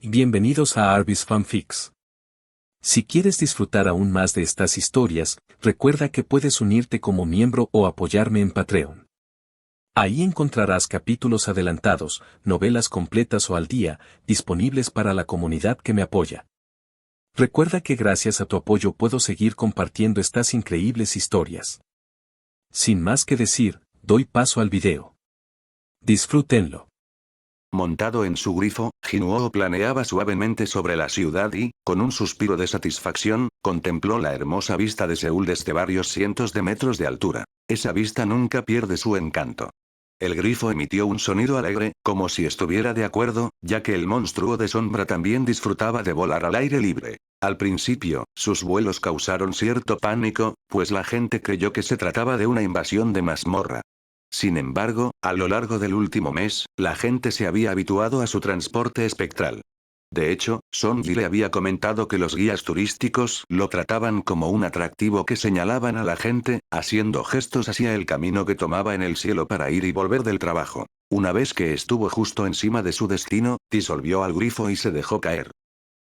Bienvenidos a Arbis Fanfics. Si quieres disfrutar aún más de estas historias, recuerda que puedes unirte como miembro o apoyarme en Patreon. Ahí encontrarás capítulos adelantados, novelas completas o al día, disponibles para la comunidad que me apoya. Recuerda que gracias a tu apoyo puedo seguir compartiendo estas increíbles historias. Sin más que decir, doy paso al video. Disfrútenlo. Montado en su grifo, Jinuo planeaba suavemente sobre la ciudad y, con un suspiro de satisfacción, contempló la hermosa vista de Seúl desde varios cientos de metros de altura. Esa vista nunca pierde su encanto. El grifo emitió un sonido alegre, como si estuviera de acuerdo, ya que el monstruo de sombra también disfrutaba de volar al aire libre. Al principio, sus vuelos causaron cierto pánico, pues la gente creyó que se trataba de una invasión de mazmorra. Sin embargo, a lo largo del último mes, la gente se había habituado a su transporte espectral. De hecho, Sonji le había comentado que los guías turísticos lo trataban como un atractivo que señalaban a la gente, haciendo gestos hacia el camino que tomaba en el cielo para ir y volver del trabajo. Una vez que estuvo justo encima de su destino, disolvió al grifo y se dejó caer.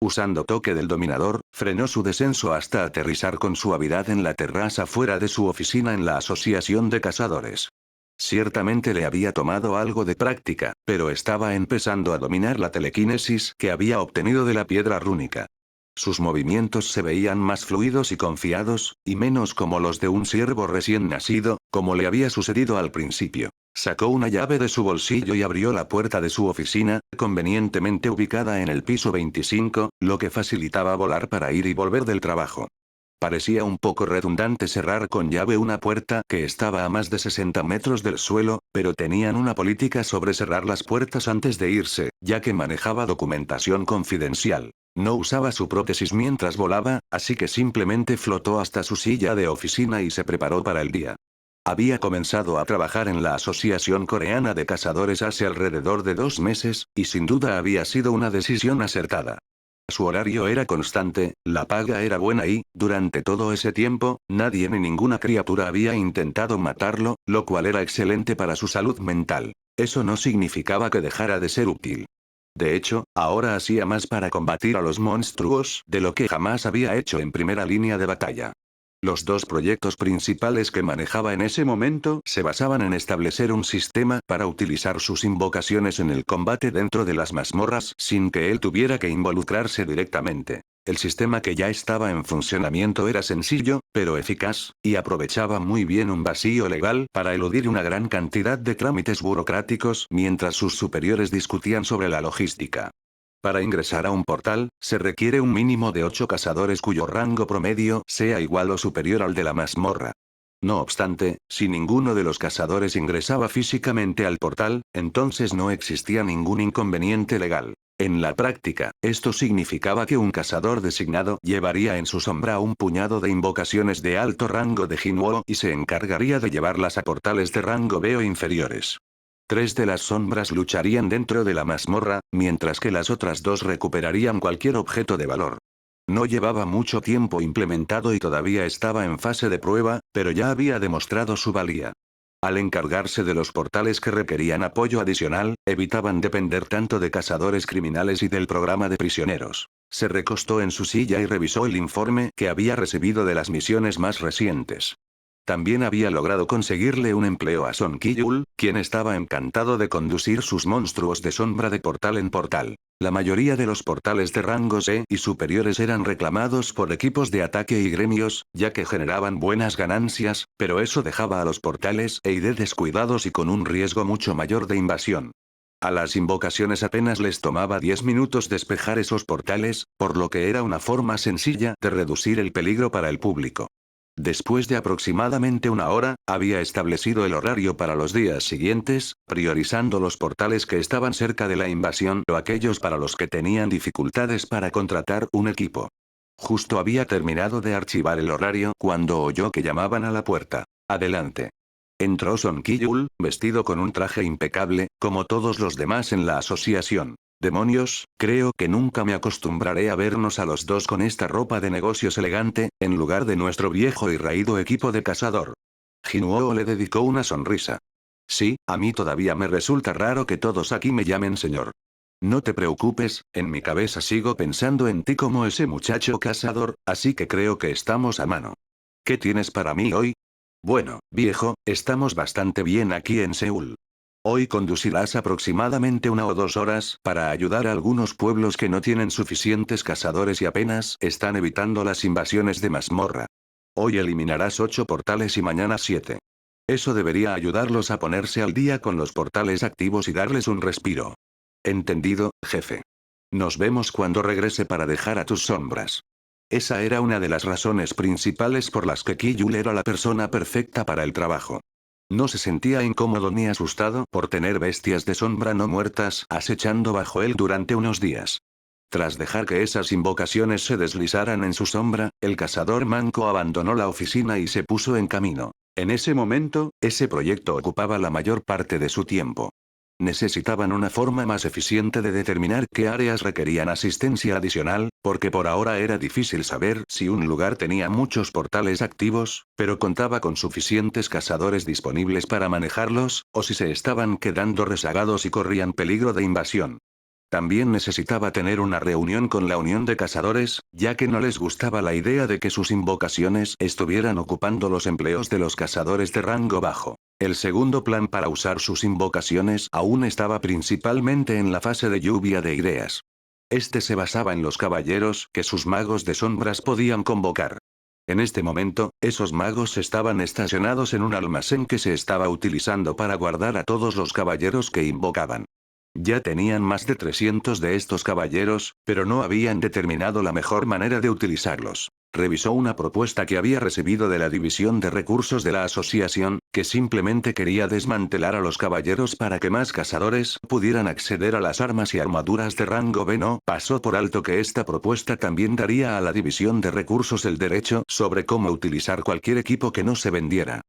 Usando toque del dominador, frenó su descenso hasta aterrizar con suavidad en la terraza fuera de su oficina en la Asociación de Cazadores. Ciertamente le había tomado algo de práctica, pero estaba empezando a dominar la telequinesis que había obtenido de la piedra rúnica. Sus movimientos se veían más fluidos y confiados, y menos como los de un ciervo recién nacido, como le había sucedido al principio. Sacó una llave de su bolsillo y abrió la puerta de su oficina, convenientemente ubicada en el piso 25, lo que facilitaba volar para ir y volver del trabajo. Parecía un poco redundante cerrar con llave una puerta que estaba a más de 60 metros del suelo, pero tenían una política sobre cerrar las puertas antes de irse, ya que manejaba documentación confidencial. No usaba su prótesis mientras volaba, así que simplemente flotó hasta su silla de oficina y se preparó para el día. Había comenzado a trabajar en la Asociación Coreana de Cazadores hace alrededor de 2 meses, y sin duda había sido una decisión acertada. Su horario era constante, la paga era buena y, durante todo ese tiempo, nadie ni ninguna criatura había intentado matarlo, lo cual era excelente para su salud mental. Eso no significaba que dejara de ser útil. De hecho, ahora hacía más para combatir a los monstruos de lo que jamás había hecho en primera línea de batalla. Los dos proyectos principales que manejaba en ese momento se basaban en establecer un sistema para utilizar sus invocaciones en el combate dentro de las mazmorras sin que él tuviera que involucrarse directamente. El sistema que ya estaba en funcionamiento era sencillo, pero eficaz, y aprovechaba muy bien un vacío legal para eludir una gran cantidad de trámites burocráticos mientras sus superiores discutían sobre la logística. Para ingresar a un portal, se requiere un mínimo de 8 cazadores cuyo rango promedio sea igual o superior al de la mazmorra. No obstante, si ninguno de los cazadores ingresaba físicamente al portal, entonces no existía ningún inconveniente legal. En la práctica, esto significaba que un cazador designado llevaría en su sombra un puñado de invocaciones de alto rango de Jinwoo y se encargaría de llevarlas a portales de rango B o inferiores. 3 de las sombras lucharían dentro de la mazmorra, mientras que las otras 2 recuperarían cualquier objeto de valor. No llevaba mucho tiempo implementado y todavía estaba en fase de prueba, pero ya había demostrado su valía. Al encargarse de los portales que requerían apoyo adicional, evitaban depender tanto de cazadores criminales y del programa de prisioneros. Se recostó en su silla y revisó el informe que había recibido de las misiones más recientes. También había logrado conseguirle un empleo a Son Ki-yul, quien estaba encantado de conducir sus monstruos de sombra de portal en portal. La mayoría de los portales de rangos E y superiores eran reclamados por equipos de ataque y gremios, ya que generaban buenas ganancias, pero eso dejaba a los portales E y D descuidados y con un riesgo mucho mayor de invasión. A las invocaciones apenas les tomaba 10 minutos despejar esos portales, por lo que era una forma sencilla de reducir el peligro para el público. Después de aproximadamente una hora, había establecido el horario para los días siguientes, priorizando los portales que estaban cerca de la invasión o aquellos para los que tenían dificultades para contratar un equipo. Justo había terminado de archivar el horario cuando oyó que llamaban a la puerta. Adelante. Entró Son Ki-yul, vestido con un traje impecable, como todos los demás en la asociación. Demonios, creo que nunca me acostumbraré a vernos a los dos con esta ropa de negocios elegante, en lugar de nuestro viejo y raído equipo de cazador. Jinuo le dedicó una sonrisa. Sí, a mí todavía me resulta raro que todos aquí me llamen señor. No te preocupes, en mi cabeza sigo pensando en ti como ese muchacho cazador, así que creo que estamos a mano. ¿Qué tienes para mí hoy? Bueno, viejo, estamos bastante bien aquí en Seúl. Hoy conducirás aproximadamente 1 o 2 horas para ayudar a algunos pueblos que no tienen suficientes cazadores y apenas están evitando las invasiones de mazmorra. Hoy eliminarás 8 portales y mañana 7. Eso debería ayudarlos a ponerse al día con los portales activos y darles un respiro. Entendido, jefe. Nos vemos cuando regrese para dejar a tus sombras. Esa era una de las razones principales por las que Kiyul era la persona perfecta para el trabajo. No se sentía incómodo ni asustado por tener bestias de sombra no muertas acechando bajo él durante unos días. Tras dejar que esas invocaciones se deslizaran en su sombra, el cazador manco abandonó la oficina y se puso en camino. En ese momento, ese proyecto ocupaba la mayor parte de su tiempo. Necesitaban una forma más eficiente de determinar qué áreas requerían asistencia adicional, porque por ahora era difícil saber si un lugar tenía muchos portales activos, pero contaba con suficientes cazadores disponibles para manejarlos, o si se estaban quedando rezagados y corrían peligro de invasión. También necesitaba tener una reunión con la Unión de Cazadores, ya que no les gustaba la idea de que sus invocaciones estuvieran ocupando los empleos de los cazadores de rango bajo. El segundo plan para usar sus invocaciones aún estaba principalmente en la fase de lluvia de ideas. Este se basaba en los caballeros que sus magos de sombras podían convocar. En este momento, esos magos estaban estacionados en un almacén que se estaba utilizando para guardar a todos los caballeros que invocaban. Ya tenían más de 300 de estos caballeros, pero no habían determinado la mejor manera de utilizarlos. Revisó una propuesta que había recibido de la División de Recursos de la Asociación, que simplemente quería desmantelar a los caballeros para que más cazadores pudieran acceder a las armas y armaduras de rango B. No pasó por alto que esta propuesta también daría a la División de Recursos el derecho sobre cómo utilizar cualquier equipo que no se vendiera.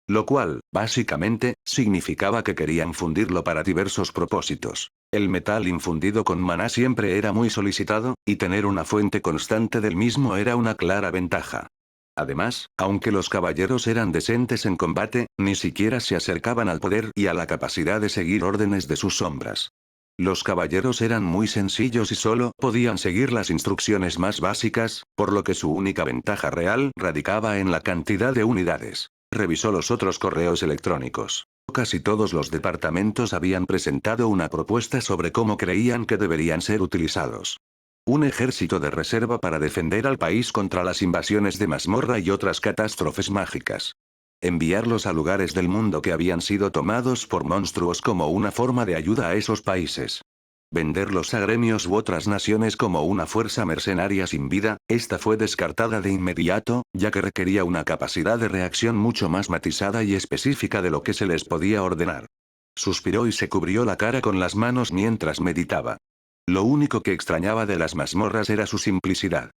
Lo cual, básicamente, significaba que querían fundirlo para diversos propósitos. El metal infundido con maná siempre era muy solicitado, y tener una fuente constante del mismo era una clara ventaja. Además, aunque los caballeros eran decentes en combate, ni siquiera se acercaban al poder y a la capacidad de seguir órdenes de sus sombras. Los caballeros eran muy sencillos y solo podían seguir las instrucciones más básicas, por lo que su única ventaja real radicaba en la cantidad de unidades. Revisó los otros correos electrónicos. Casi todos los departamentos habían presentado una propuesta sobre cómo creían que deberían ser utilizados. Un ejército de reserva para defender al país contra las invasiones de mazmorra y otras catástrofes mágicas. Enviarlos a lugares del mundo que habían sido tomados por monstruos como una forma de ayuda a esos países. Venderlos a gremios u otras naciones como una fuerza mercenaria sin vida, esta fue descartada de inmediato, ya que requería una capacidad de reacción mucho más matizada y específica de lo que se les podía ordenar. Suspiró y se cubrió la cara con las manos mientras meditaba. Lo único que extrañaba de las mazmorras era su simplicidad.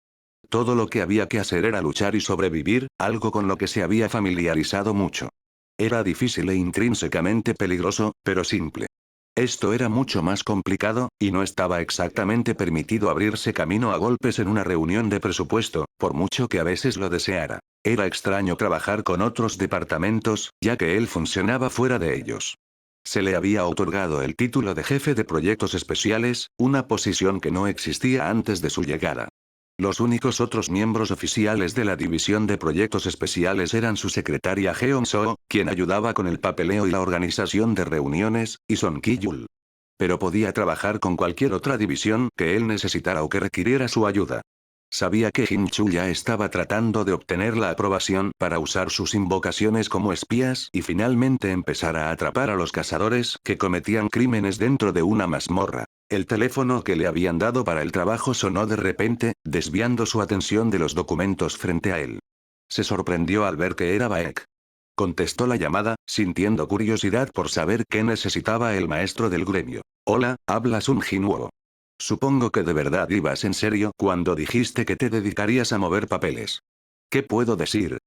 Todo lo que había que hacer era luchar y sobrevivir, algo con lo que se había familiarizado mucho. Era difícil e intrínsecamente peligroso, pero simple. Esto era mucho más complicado, y no estaba exactamente permitido abrirse camino a golpes en una reunión de presupuesto, por mucho que a veces lo deseara. Era extraño trabajar con otros departamentos, ya que él funcionaba fuera de ellos. Se le había otorgado el título de jefe de proyectos especiales, una posición que no existía antes de su llegada. Los únicos otros miembros oficiales de la División de Proyectos Especiales eran su secretaria Jeon-soo, quien ayudaba con el papeleo y la organización de reuniones, y Son Ki-yul. Pero podía trabajar con cualquier otra división que él necesitara o que requiriera su ayuda. Sabía que Jin-chul ya estaba tratando de obtener la aprobación para usar sus invocaciones como espías y finalmente empezar a atrapar a los cazadores que cometían crímenes dentro de una mazmorra. El teléfono que le habían dado para el trabajo sonó de repente, desviando su atención de los documentos frente a él. Se sorprendió al ver que era Baek. Contestó la llamada, sintiendo curiosidad por saber qué necesitaba el maestro del gremio. Hola, habla Sun Jinwoo. Supongo que de verdad ibas en serio cuando dijiste que te dedicarías a mover papeles. ¿Qué puedo decir?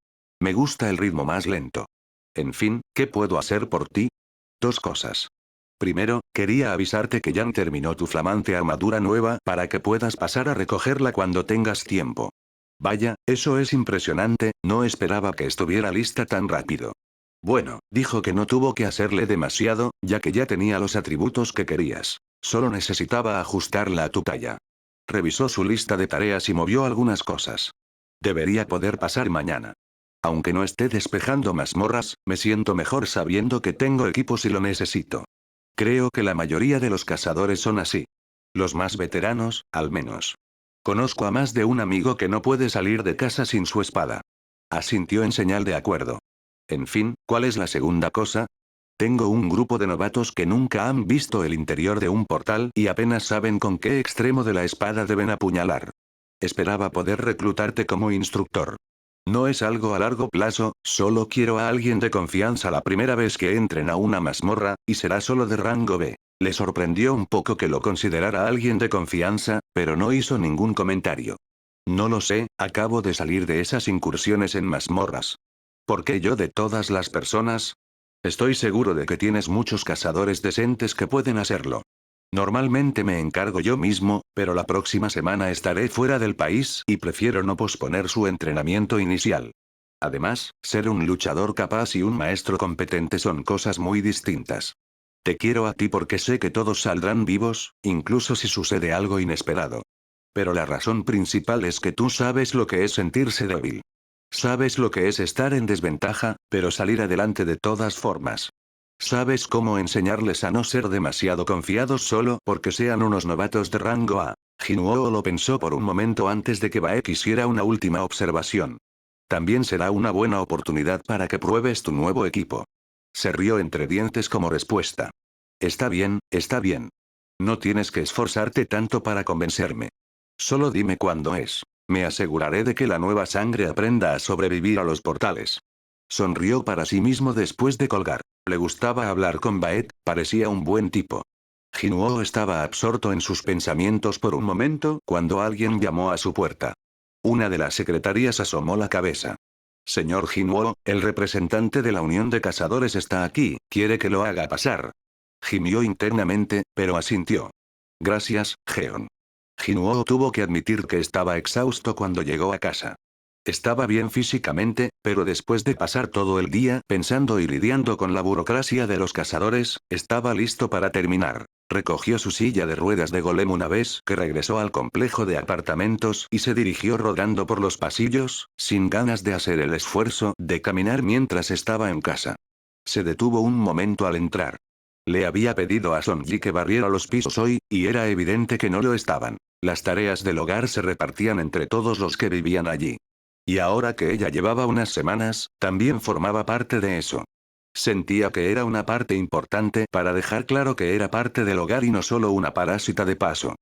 Me gusta el ritmo más lento. En fin, ¿qué puedo hacer por ti? 2 cosas. Primero, quería avisarte que Jan terminó tu flamante armadura nueva para que puedas pasar a recogerla cuando tengas tiempo. Vaya, eso es impresionante, no esperaba que estuviera lista tan rápido. Bueno, dijo que no tuvo que hacerle demasiado, ya que ya tenía los atributos que querías. Solo necesitaba ajustarla a tu talla. Revisó su lista de tareas y movió algunas cosas. Debería poder pasar mañana. Aunque no esté despejando mazmorras, me siento mejor sabiendo que tengo equipo si lo necesito. Creo que la mayoría de los cazadores son así. Los más veteranos, al menos. Conozco a más de un amigo que no puede salir de casa sin su espada. Asintió en señal de acuerdo. En fin, ¿cuál es la segunda cosa? Tengo un grupo de novatos que nunca han visto el interior de un portal y apenas saben con qué extremo de la espada deben apuñalar. Esperaba poder reclutarte como instructor. No es algo a largo plazo, solo quiero a alguien de confianza la primera vez que entren a una mazmorra, y será solo de rango B. Le sorprendió un poco que lo considerara alguien de confianza, pero no hizo ningún comentario. No lo sé, acabo de salir de esas incursiones en mazmorras. ¿Por qué yo de todas las personas? Estoy seguro de que tienes muchos cazadores decentes que pueden hacerlo. Normalmente me encargo yo mismo, pero la próxima semana estaré fuera del país y prefiero no posponer su entrenamiento inicial. Además, ser un luchador capaz y un maestro competente son cosas muy distintas. Te quiero a ti porque sé que todos saldrán vivos, incluso si sucede algo inesperado. Pero la razón principal es que tú sabes lo que es sentirse débil. Sabes lo que es estar en desventaja, pero salir adelante de todas formas. Sabes cómo enseñarles a no ser demasiado confiados solo porque sean unos novatos de rango A. Jinuo lo pensó por un momento antes de que Baek hiciera una última observación. También será una buena oportunidad para que pruebes tu nuevo equipo. Se rió entre dientes como respuesta. Está bien, está bien. No tienes que esforzarte tanto para convencerme. Solo dime cuándo es. Me aseguraré de que la nueva sangre aprenda a sobrevivir a los portales. Sonrió para sí mismo después de colgar. Le gustaba hablar con Baek, parecía un buen tipo. Jinuo estaba absorto en sus pensamientos por un momento cuando alguien llamó a su puerta. Una de las secretarias asomó la cabeza. Señor Jinuo, el representante de la Unión de Cazadores está aquí, quiere que lo haga pasar. Gimió internamente, pero asintió. Gracias, Jeon. Jinuo tuvo que admitir que estaba exhausto cuando llegó a casa. Estaba bien físicamente, pero después de pasar todo el día pensando y lidiando con la burocracia de los cazadores, estaba listo para terminar. Recogió su silla de ruedas de golem una vez que regresó al complejo de apartamentos y se dirigió rodando por los pasillos, sin ganas de hacer el esfuerzo de caminar mientras estaba en casa. Se detuvo un momento al entrar. Le había pedido a Sonji que barriera los pisos hoy, y era evidente que no lo estaban. Las tareas del hogar se repartían entre todos los que vivían allí. Y ahora que ella llevaba unas semanas, también formaba parte de eso. Sentía que era una parte importante para dejar claro que era parte del hogar y no solo una parásita de paso.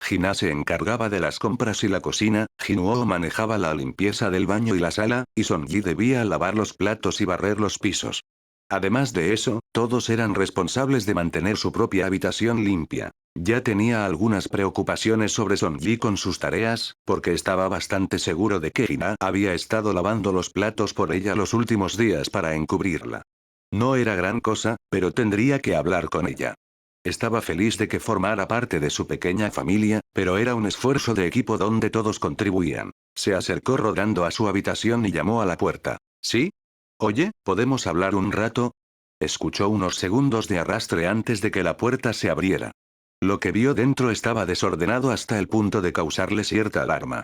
Hina se encargaba de las compras y la cocina, Jinuo manejaba la limpieza del baño y la sala, y Sonji debía lavar los platos y barrer los pisos. Además de eso, todos eran responsables de mantener su propia habitación limpia. Ya tenía algunas preocupaciones sobre Sonji con sus tareas, porque estaba bastante seguro de que Hina había estado lavando los platos por ella los últimos días para encubrirla. No era gran cosa, pero tendría que hablar con ella. Estaba feliz de que formara parte de su pequeña familia, pero era un esfuerzo de equipo donde todos contribuían. Se acercó rodando a su habitación y llamó a la puerta. ¿Sí? Oye, ¿podemos hablar un rato? Escuchó unos segundos de arrastre antes de que la puerta se abriera. Lo que vio dentro estaba desordenado hasta el punto de causarle cierta alarma.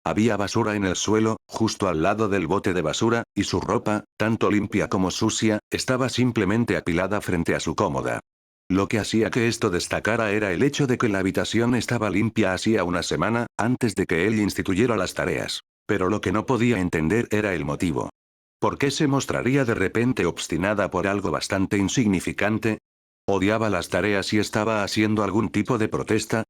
Había basura en el suelo, justo al lado del bote de basura, y su ropa, tanto limpia como sucia, estaba simplemente apilada frente a su cómoda. Lo que hacía que esto destacara era el hecho de que la habitación estaba limpia hacía una semana, antes de que él instituyera las tareas. Pero lo que no podía entender era el motivo. ¿Por qué se mostraría de repente obstinada por algo bastante insignificante? ¿Odiaba las tareas y estaba haciendo algún tipo de protesta?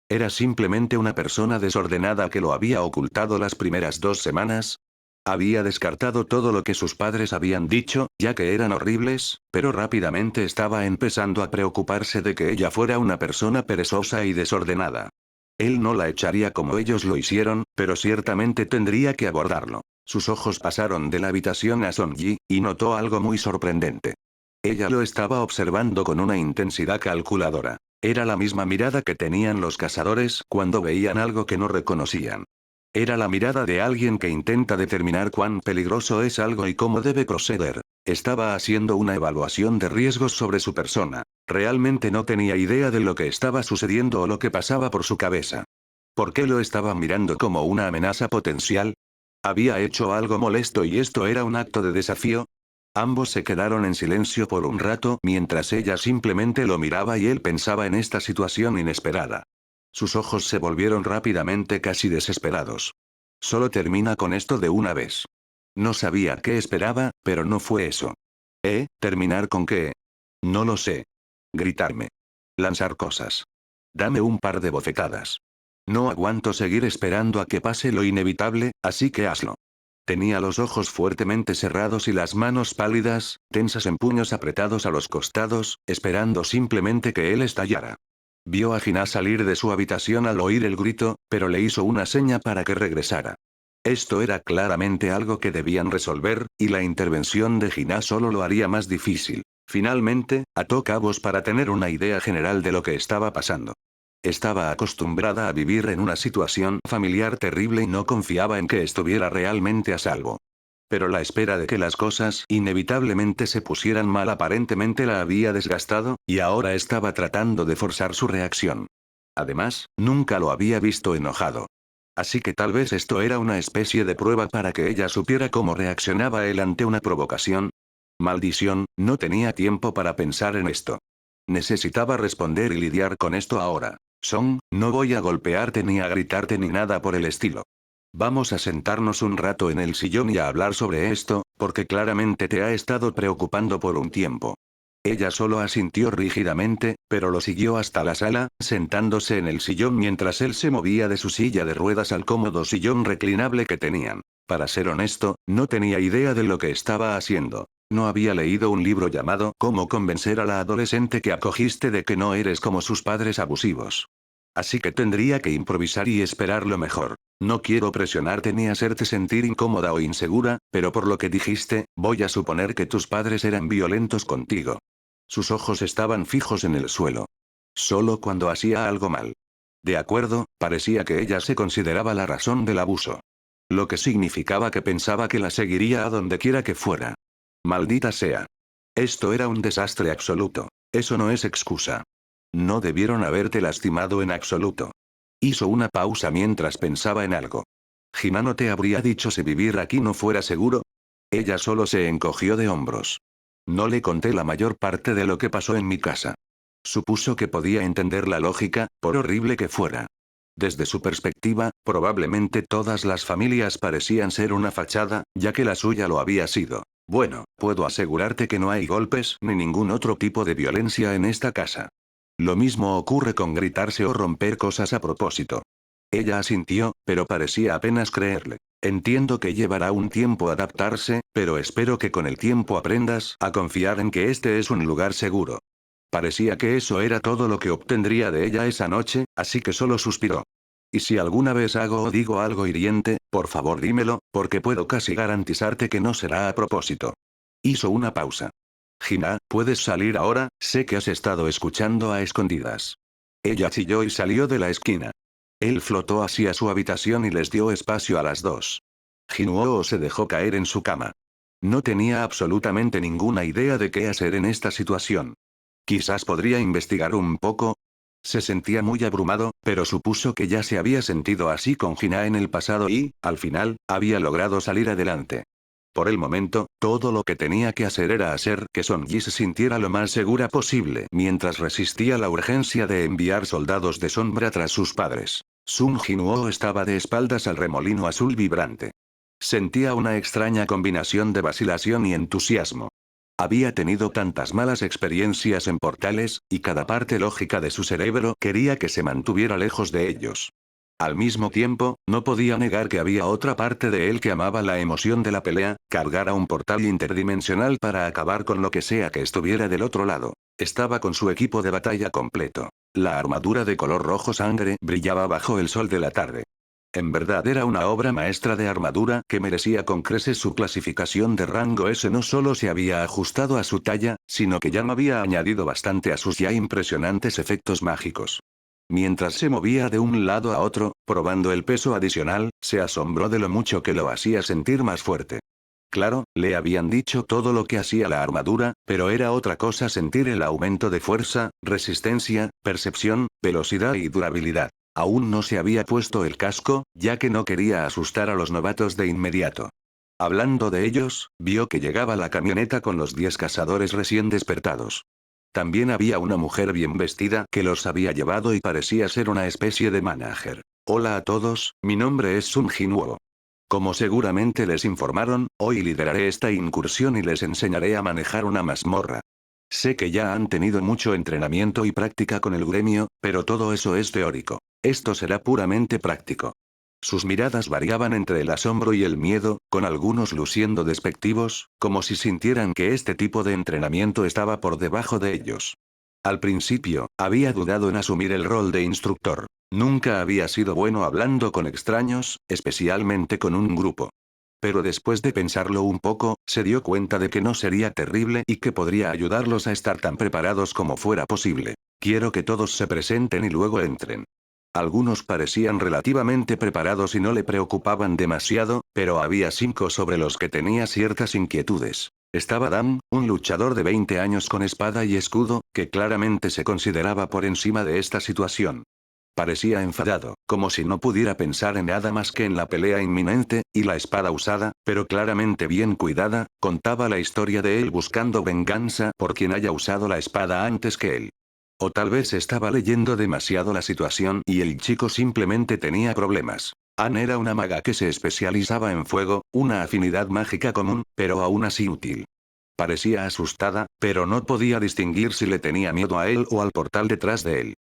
¿Era simplemente una persona desordenada que lo había ocultado las primeras 2 semanas? Había descartado todo lo que sus padres habían dicho, ya que eran horribles, pero rápidamente estaba empezando a preocuparse de que ella fuera una persona perezosa y desordenada. Él no la echaría como ellos lo hicieron, pero ciertamente tendría que abordarlo. Sus ojos pasaron de la habitación a Sonji, y notó algo muy sorprendente. Ella lo estaba observando con una intensidad calculadora. Era la misma mirada que tenían los cazadores cuando veían algo que no reconocían. Era la mirada de alguien que intenta determinar cuán peligroso es algo y cómo debe proceder. Estaba haciendo una evaluación de riesgos sobre su persona. Realmente no tenía idea de lo que estaba sucediendo o lo que pasaba por su cabeza. ¿Por qué lo estaba mirando como una amenaza potencial? ¿Había hecho algo molesto y esto era un acto de desafío? Ambos se quedaron en silencio por un rato mientras ella simplemente lo miraba y él pensaba en esta situación inesperada. Sus ojos se volvieron rápidamente casi desesperados. Solo termina con esto de una vez. No sabía qué esperaba, pero no fue eso. ¿Terminar con qué? No lo sé. Gritarme. Lanzar cosas. Dame un par de bofetadas. No aguanto seguir esperando a que pase lo inevitable, así que hazlo. Tenía los ojos fuertemente cerrados y las manos pálidas, tensas en puños apretados a los costados, esperando simplemente que él estallara. Vio a Gina salir de su habitación al oír el grito, pero le hizo una seña para que regresara. Esto era claramente algo que debían resolver, y la intervención de Gina solo lo haría más difícil. Finalmente, ató cabos para tener una idea general de lo que estaba pasando. Estaba acostumbrada a vivir en una situación familiar terrible y no confiaba en que estuviera realmente a salvo. Pero la espera de que las cosas inevitablemente se pusieran mal aparentemente la había desgastado, y ahora estaba tratando de forzar su reacción. Además, nunca lo había visto enojado. Así que tal vez esto era una especie de prueba para que ella supiera cómo reaccionaba él ante una provocación. Maldición, no tenía tiempo para pensar en esto. Necesitaba responder y lidiar con esto ahora. Son, no voy a golpearte ni a gritarte ni nada por el estilo. Vamos a sentarnos un rato en el sillón y a hablar sobre esto, porque claramente te ha estado preocupando por un tiempo. Ella solo asintió rígidamente, pero lo siguió hasta la sala, sentándose en el sillón mientras él se movía de su silla de ruedas al cómodo sillón reclinable que tenían. Para ser honesto, no tenía idea de lo que estaba haciendo. No había leído un libro llamado Cómo convencer a la adolescente que acogiste de que no eres como sus padres abusivos. Así que tendría que improvisar y esperar lo mejor. No quiero presionarte ni hacerte sentir incómoda o insegura, pero por lo que dijiste, voy a suponer que tus padres eran violentos contigo. Sus ojos estaban fijos en el suelo. Solo cuando hacía algo mal. De acuerdo, parecía que ella se consideraba la razón del abuso. Lo que significaba que pensaba que la seguiría a donde quiera que fuera. Maldita sea. Esto era un desastre absoluto. Eso no es excusa. No debieron haberte lastimado en absoluto. Hizo una pausa mientras pensaba en algo. ¿Gina no te habría dicho si vivir aquí no fuera seguro? Ella solo se encogió de hombros. No le conté la mayor parte de lo que pasó en mi casa. Supuso que podía entender la lógica, por horrible que fuera. Desde su perspectiva, probablemente todas las familias parecían ser una fachada, ya que la suya lo había sido. Bueno, puedo asegurarte que no hay golpes ni ningún otro tipo de violencia en esta casa. Lo mismo ocurre con gritarse o romper cosas a propósito. Ella asintió, pero parecía apenas creerle. Entiendo que llevará un tiempo adaptarse, pero espero que con el tiempo aprendas a confiar en que este es un lugar seguro. Parecía que eso era todo lo que obtendría de ella esa noche, así que solo suspiró. Y si alguna vez hago o digo algo hiriente, por favor dímelo, porque puedo casi garantizarte que no será a propósito. Hizo una pausa. Gina, ¿puedes salir ahora? Sé que has estado escuchando a escondidas. Ella chilló y salió de la esquina. Él flotó hacia su habitación y les dio espacio a las dos. Jinuo se dejó caer en su cama. No tenía absolutamente ninguna idea de qué hacer en esta situación. Quizás podría investigar un poco. Se sentía muy abrumado, pero supuso que ya se había sentido así con Gina en el pasado y, al final, había logrado salir adelante. Por el momento, todo lo que tenía que hacer era hacer que Sonji se sintiera lo más segura posible mientras resistía la urgencia de enviar soldados de sombra tras sus padres. Sun Jinuo estaba de espaldas al remolino azul vibrante. Sentía una extraña combinación de vacilación y entusiasmo. Había tenido tantas malas experiencias en portales, y cada parte lógica de su cerebro quería que se mantuviera lejos de ellos. Al mismo tiempo, no podía negar que había otra parte de él que amaba la emoción de la pelea, cargar a un portal interdimensional para acabar con lo que sea que estuviera del otro lado. Estaba con su equipo de batalla completo. La armadura de color rojo sangre brillaba bajo el sol de la tarde. En verdad era una obra maestra de armadura que merecía con creces su clasificación de rango S. No solo se había ajustado a su talla, sino que ya no había añadido bastante a sus ya impresionantes efectos mágicos. Mientras se movía de un lado a otro, probando el peso adicional, se asombró de lo mucho que lo hacía sentir más fuerte. Claro, le habían dicho todo lo que hacía la armadura, pero era otra cosa sentir el aumento de fuerza, resistencia, percepción, velocidad y durabilidad. Aún no se había puesto el casco, ya que no quería asustar a los novatos de inmediato. Hablando de ellos, vio que llegaba la camioneta con los 10 cazadores recién despertados. También había una mujer bien vestida que los había llevado y parecía ser una especie de manager. Hola a todos, mi nombre es Sun Jinwoo. Como seguramente les informaron, hoy lideraré esta incursión y les enseñaré a manejar una mazmorra. Sé que ya han tenido mucho entrenamiento y práctica con el gremio, pero todo eso es teórico. Esto será puramente práctico. Sus miradas variaban entre el asombro y el miedo, con algunos luciendo despectivos, como si sintieran que este tipo de entrenamiento estaba por debajo de ellos. Al principio, había dudado en asumir el rol de instructor. Nunca había sido bueno hablando con extraños, especialmente con un grupo. Pero después de pensarlo un poco, se dio cuenta de que no sería terrible y que podría ayudarlos a estar tan preparados como fuera posible. Quiero que todos se presenten y luego entren. Algunos parecían relativamente preparados y no le preocupaban demasiado, pero había 5 sobre los que tenía ciertas inquietudes. Estaba Dan, un luchador de 20 años con espada y escudo, que claramente se consideraba por encima de esta situación. Parecía enfadado, como si no pudiera pensar en nada más que en la pelea inminente, y la espada usada, pero claramente bien cuidada, contaba la historia de él buscando venganza por quien haya usado la espada antes que él. O tal vez estaba leyendo demasiado la situación y el chico simplemente tenía problemas. Anne era una maga que se especializaba en fuego, una afinidad mágica común, pero aún así útil. Parecía asustada, pero no podía distinguir si le tenía miedo a él o al portal detrás de él.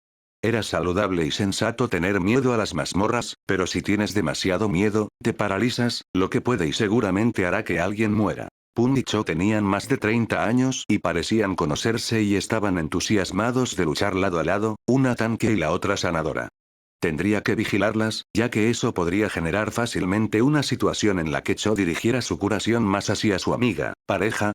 Era saludable y sensato tener miedo a las mazmorras, pero si tienes demasiado miedo, te paralizas, lo que puede y seguramente hará que alguien muera. Pun y Cho tenían más de 30 años y parecían conocerse y estaban entusiasmados de luchar lado a lado, una tanque y la otra sanadora. Tendría que vigilarlas, ya que eso podría generar fácilmente una situación en la que Cho dirigiera su curación más hacia su amiga, pareja,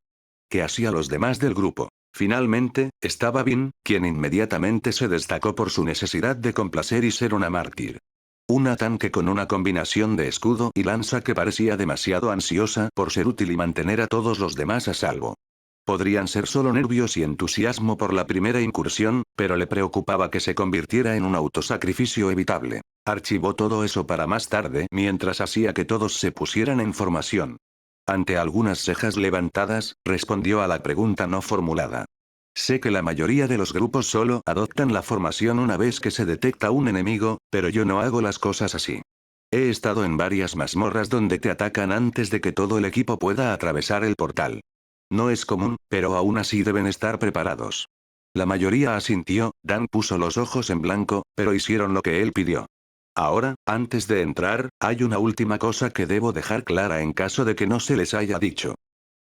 que hacia los demás del grupo. Finalmente, estaba Bin, quien inmediatamente se destacó por su necesidad de complacer y ser una mártir. Una tanque con una combinación de escudo y lanza que parecía demasiado ansiosa por ser útil y mantener a todos los demás a salvo. Podrían ser solo nervios y entusiasmo por la primera incursión, pero le preocupaba que se convirtiera en un autosacrificio evitable. Archivó todo eso para más tarde mientras hacía que todos se pusieran en formación. Ante algunas cejas levantadas, respondió a la pregunta no formulada. Sé que la mayoría de los grupos solo adoptan la formación una vez que se detecta un enemigo, pero yo no hago las cosas así. He estado en varias mazmorras donde te atacan antes de que todo el equipo pueda atravesar el portal. No es común, pero aún así deben estar preparados. La mayoría asintió, Dan puso los ojos en blanco, pero hicieron lo que él pidió. Ahora, antes de entrar, hay una última cosa que debo dejar clara en caso de que no se les haya dicho.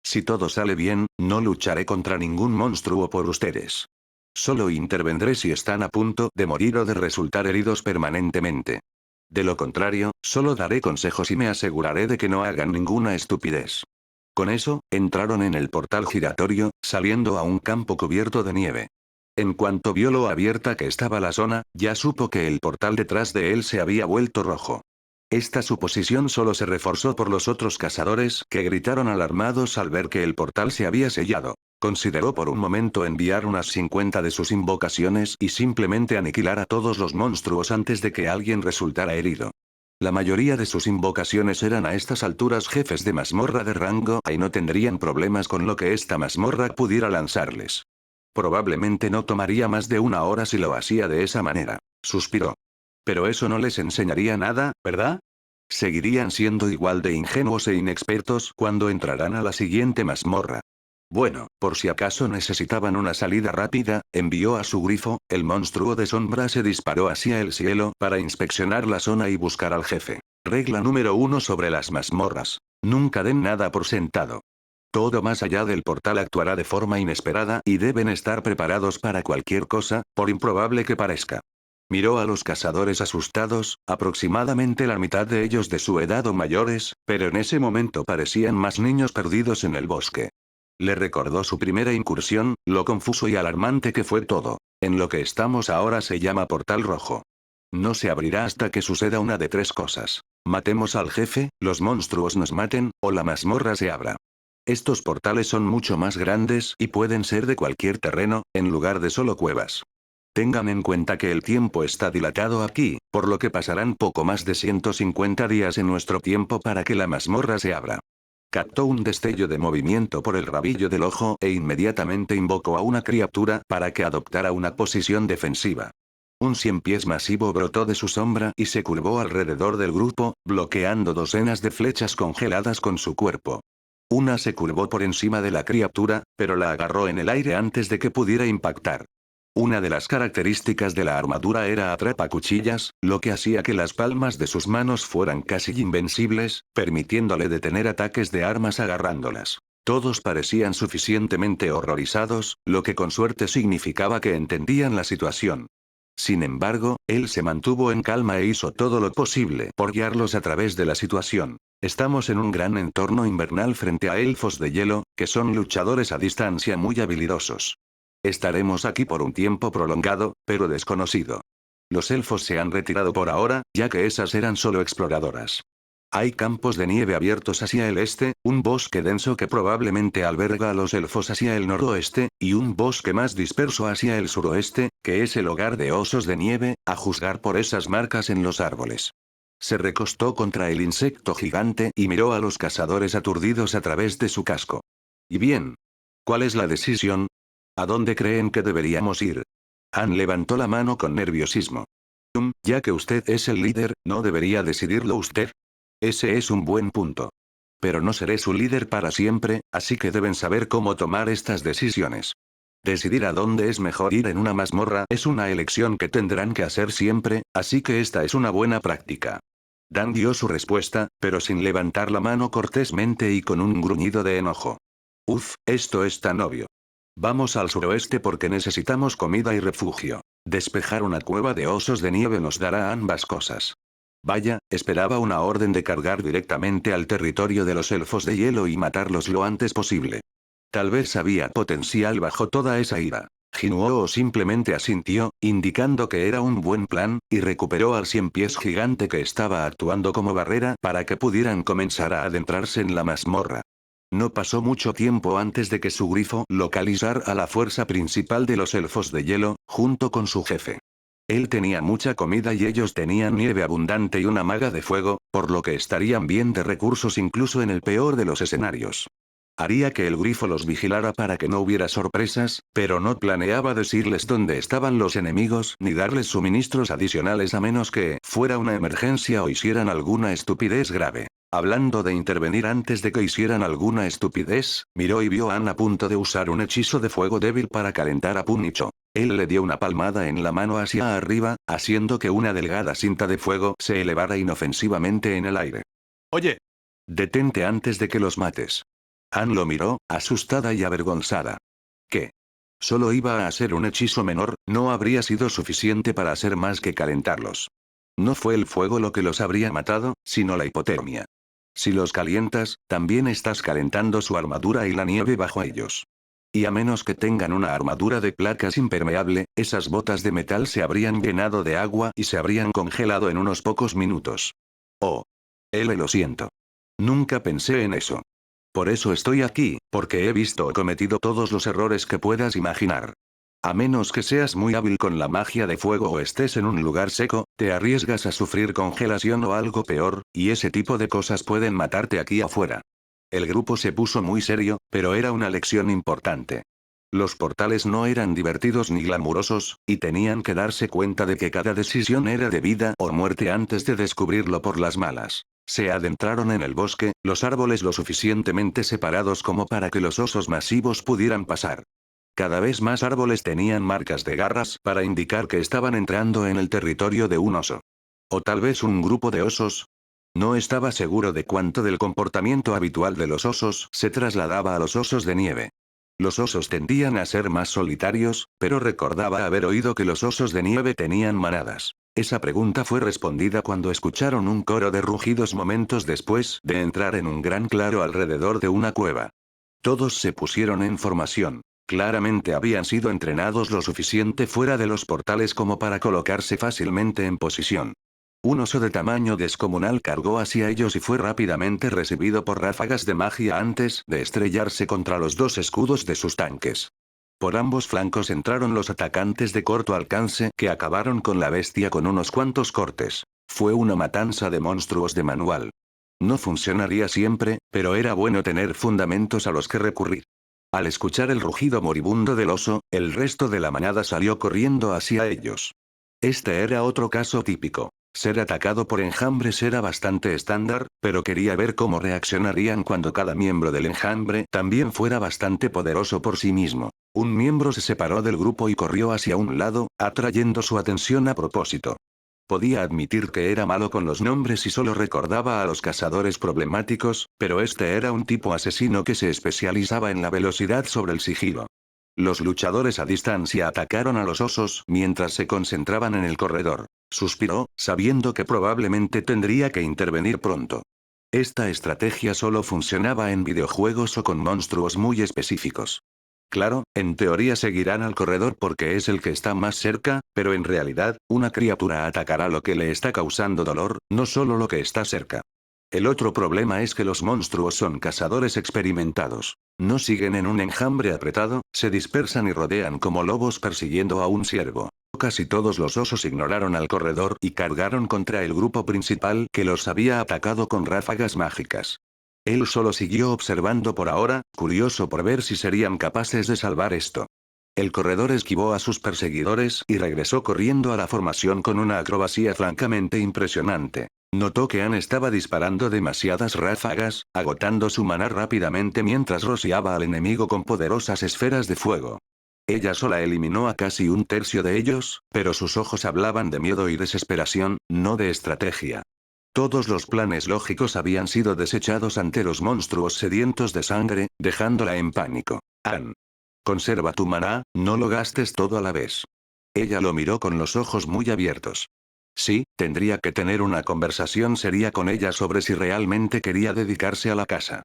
Si todo sale bien, no lucharé contra ningún monstruo por ustedes. Solo intervendré si están a punto de morir o de resultar heridos permanentemente. De lo contrario, solo daré consejos y me aseguraré de que no hagan ninguna estupidez. Con eso, entraron en el portal giratorio, saliendo a un campo cubierto de nieve. En cuanto vio lo abierta que estaba la zona, ya supo que el portal detrás de él se había vuelto rojo. Esta suposición solo se reforzó por los otros cazadores que gritaron alarmados al ver que el portal se había sellado. Consideró por un momento enviar unas 50 de sus invocaciones y simplemente aniquilar a todos los monstruos antes de que alguien resultara herido. La mayoría de sus invocaciones eran a estas alturas jefes de mazmorra de rango y no tendrían problemas con lo que esta mazmorra pudiera lanzarles. Probablemente no tomaría más de 1 hora si lo hacía de esa manera. Suspiró. Pero eso no les enseñaría nada, ¿verdad? Seguirían siendo igual de ingenuos e inexpertos cuando entrarán a la siguiente mazmorra. Bueno, por si acaso necesitaban una salida rápida, envió a su grifo, el monstruo de sombra se disparó hacia el cielo para inspeccionar la zona y buscar al jefe. Regla número 1 sobre las mazmorras. Nunca den nada por sentado. Todo más allá del portal actuará de forma inesperada y deben estar preparados para cualquier cosa, por improbable que parezca. Miró a los cazadores asustados, aproximadamente la mitad de ellos de su edad o mayores, pero en ese momento parecían más niños perdidos en el bosque. Le recordó su primera incursión, lo confuso y alarmante que fue todo. En lo que estamos ahora se llama portal rojo. No se abrirá hasta que suceda una de 3 cosas. Matemos al jefe, los monstruos nos maten, o la mazmorra se abra. Estos portales son mucho más grandes y pueden ser de cualquier terreno, en lugar de solo cuevas. Tengan en cuenta que el tiempo está dilatado aquí, por lo que pasarán poco más de 150 días en nuestro tiempo para que la mazmorra se abra. Captó un destello de movimiento por el rabillo del ojo e inmediatamente invocó a una criatura para que adoptara una posición defensiva. Un ciempiés masivo brotó de su sombra y se curvó alrededor del grupo, bloqueando docenas de flechas congeladas con su cuerpo. Una se curvó por encima de la criatura, pero la agarró en el aire antes de que pudiera impactar. Una de las características de la armadura era atrapacuchillas, lo que hacía que las palmas de sus manos fueran casi invencibles, permitiéndole detener ataques de armas agarrándolas. Todos parecían suficientemente horrorizados, lo que con suerte significaba que entendían la situación. Sin embargo, él se mantuvo en calma e hizo todo lo posible por guiarlos a través de la situación. Estamos en un gran entorno invernal frente a elfos de hielo, que son luchadores a distancia muy habilidosos. Estaremos aquí por un tiempo prolongado, pero desconocido. Los elfos se han retirado por ahora, ya que esas eran solo exploradoras. Hay campos de nieve abiertos hacia el este, un bosque denso que probablemente alberga a los elfos hacia el noroeste, y un bosque más disperso hacia el suroeste, que es el hogar de osos de nieve, a juzgar por esas marcas en los árboles. Se recostó contra el insecto gigante y miró a los cazadores aturdidos a través de su casco. ¿Y bien? ¿Cuál es la decisión? ¿A dónde creen que deberíamos ir? Ann levantó la mano con nerviosismo. Ya que usted es el líder, ¿no debería decidirlo usted? Ese es un buen punto. Pero no seré su líder para siempre, así que deben saber cómo tomar estas decisiones. Decidir a dónde es mejor ir en una mazmorra es una elección que tendrán que hacer siempre, así que esta es una buena práctica. Dan dio su respuesta, pero sin levantar la mano cortésmente y con un gruñido de enojo. Esto es tan obvio. Vamos al suroeste porque necesitamos comida y refugio. Despejar una cueva de osos de nieve nos dará ambas cosas. Vaya, esperaba una orden de cargar directamente al territorio de los elfos de hielo y matarlos lo antes posible. Tal vez había potencial bajo toda esa ira. Jinuo simplemente asintió, indicando que era un buen plan, y recuperó al ciempiés gigante que estaba actuando como barrera para que pudieran comenzar a adentrarse en la mazmorra. No pasó mucho tiempo antes de que su grifo localizara a la fuerza principal de los elfos de hielo, junto con su jefe. Él tenía mucha comida y ellos tenían nieve abundante y una maga de fuego, por lo que estarían bien de recursos incluso en el peor de los escenarios. Haría que el grifo los vigilara para que no hubiera sorpresas, pero no planeaba decirles dónde estaban los enemigos ni darles suministros adicionales a menos que fuera una emergencia o hicieran alguna estupidez grave. Hablando de intervenir antes de que hicieran alguna estupidez, miró y vio a Ann a punto de usar un hechizo de fuego débil para calentar a Punicho. Él le dio una palmada en la mano hacia arriba, haciendo que una delgada cinta de fuego se elevara inofensivamente en el aire. Oye. Detente antes de que los mates. Ann lo miró, asustada y avergonzada. ¿Qué? Solo iba a hacer un hechizo menor, no habría sido suficiente para hacer más que calentarlos. No fue el fuego lo que los habría matado, sino la hipotermia. Si los calientas, también estás calentando su armadura y la nieve bajo ellos. Y a menos que tengan una armadura de placas impermeable, esas botas de metal se habrían llenado de agua y se habrían congelado en unos pocos minutos. Oh. Lo siento. Nunca pensé en eso. Por eso estoy aquí, porque he visto o cometido todos los errores que puedas imaginar. A menos que seas muy hábil con la magia de fuego o estés en un lugar seco, te arriesgas a sufrir congelación o algo peor, y ese tipo de cosas pueden matarte aquí afuera. El grupo se puso muy serio, pero era una lección importante. Los portales no eran divertidos ni glamurosos, y tenían que darse cuenta de que cada decisión era de vida o muerte antes de descubrirlo por las malas. Se adentraron en el bosque, los árboles lo suficientemente separados como para que los osos masivos pudieran pasar. Cada vez más árboles tenían marcas de garras para indicar que estaban entrando en el territorio de un oso. O tal vez un grupo de osos. No estaba seguro de cuánto del comportamiento habitual de los osos se trasladaba a los osos de nieve. Los osos tendían a ser más solitarios, pero recordaba haber oído que los osos de nieve tenían manadas. Esa pregunta fue respondida cuando escucharon un coro de rugidos momentos después de entrar en un gran claro alrededor de una cueva. Todos se pusieron en formación. Claramente habían sido entrenados lo suficiente fuera de los portales como para colocarse fácilmente en posición. Un oso de tamaño descomunal cargó hacia ellos y fue rápidamente recibido por ráfagas de magia antes de estrellarse contra los dos escudos de sus tanques. Por ambos flancos entraron los atacantes de corto alcance que acabaron con la bestia con unos cuantos cortes. Fue una matanza de monstruos de manual. No funcionaría siempre, pero era bueno tener fundamentos a los que recurrir. Al escuchar el rugido moribundo del oso, el resto de la manada salió corriendo hacia ellos. Este era otro caso típico. Ser atacado por enjambres era bastante estándar, pero quería ver cómo reaccionarían cuando cada miembro del enjambre también fuera bastante poderoso por sí mismo. Un miembro se separó del grupo y corrió hacia un lado, atrayendo su atención a propósito. Podía admitir que era malo con los nombres y solo recordaba a los cazadores problemáticos, pero este era un tipo asesino que se especializaba en la velocidad sobre el sigilo. Los luchadores a distancia atacaron a los osos mientras se concentraban en el corredor. Suspiró, sabiendo que probablemente tendría que intervenir pronto. Esta estrategia solo funcionaba en videojuegos o con monstruos muy específicos. Claro, en teoría seguirán al corredor porque es el que está más cerca, pero en realidad, una criatura atacará lo que le está causando dolor, no solo lo que está cerca. El otro problema es que los monstruos son cazadores experimentados. No siguen en un enjambre apretado, se dispersan y rodean como lobos persiguiendo a un ciervo. Casi todos los osos ignoraron al corredor y cargaron contra el grupo principal que los había atacado con ráfagas mágicas. Él solo siguió observando por ahora, curioso por ver si serían capaces de salvar esto. El corredor esquivó a sus perseguidores y regresó corriendo a la formación con una acrobacia francamente impresionante. Notó que Anne estaba disparando demasiadas ráfagas, agotando su maná rápidamente mientras rociaba al enemigo con poderosas esferas de fuego. Ella sola eliminó a casi un tercio de ellos, pero sus ojos hablaban de miedo y desesperación, no de estrategia. Todos los planes lógicos habían sido desechados ante los monstruos sedientos de sangre, dejándola en pánico. Anne. Conserva tu maná, no lo gastes todo a la vez. Ella lo miró con los ojos muy abiertos. Sí, tendría que tener una conversación seria con ella sobre si realmente quería dedicarse a la caza.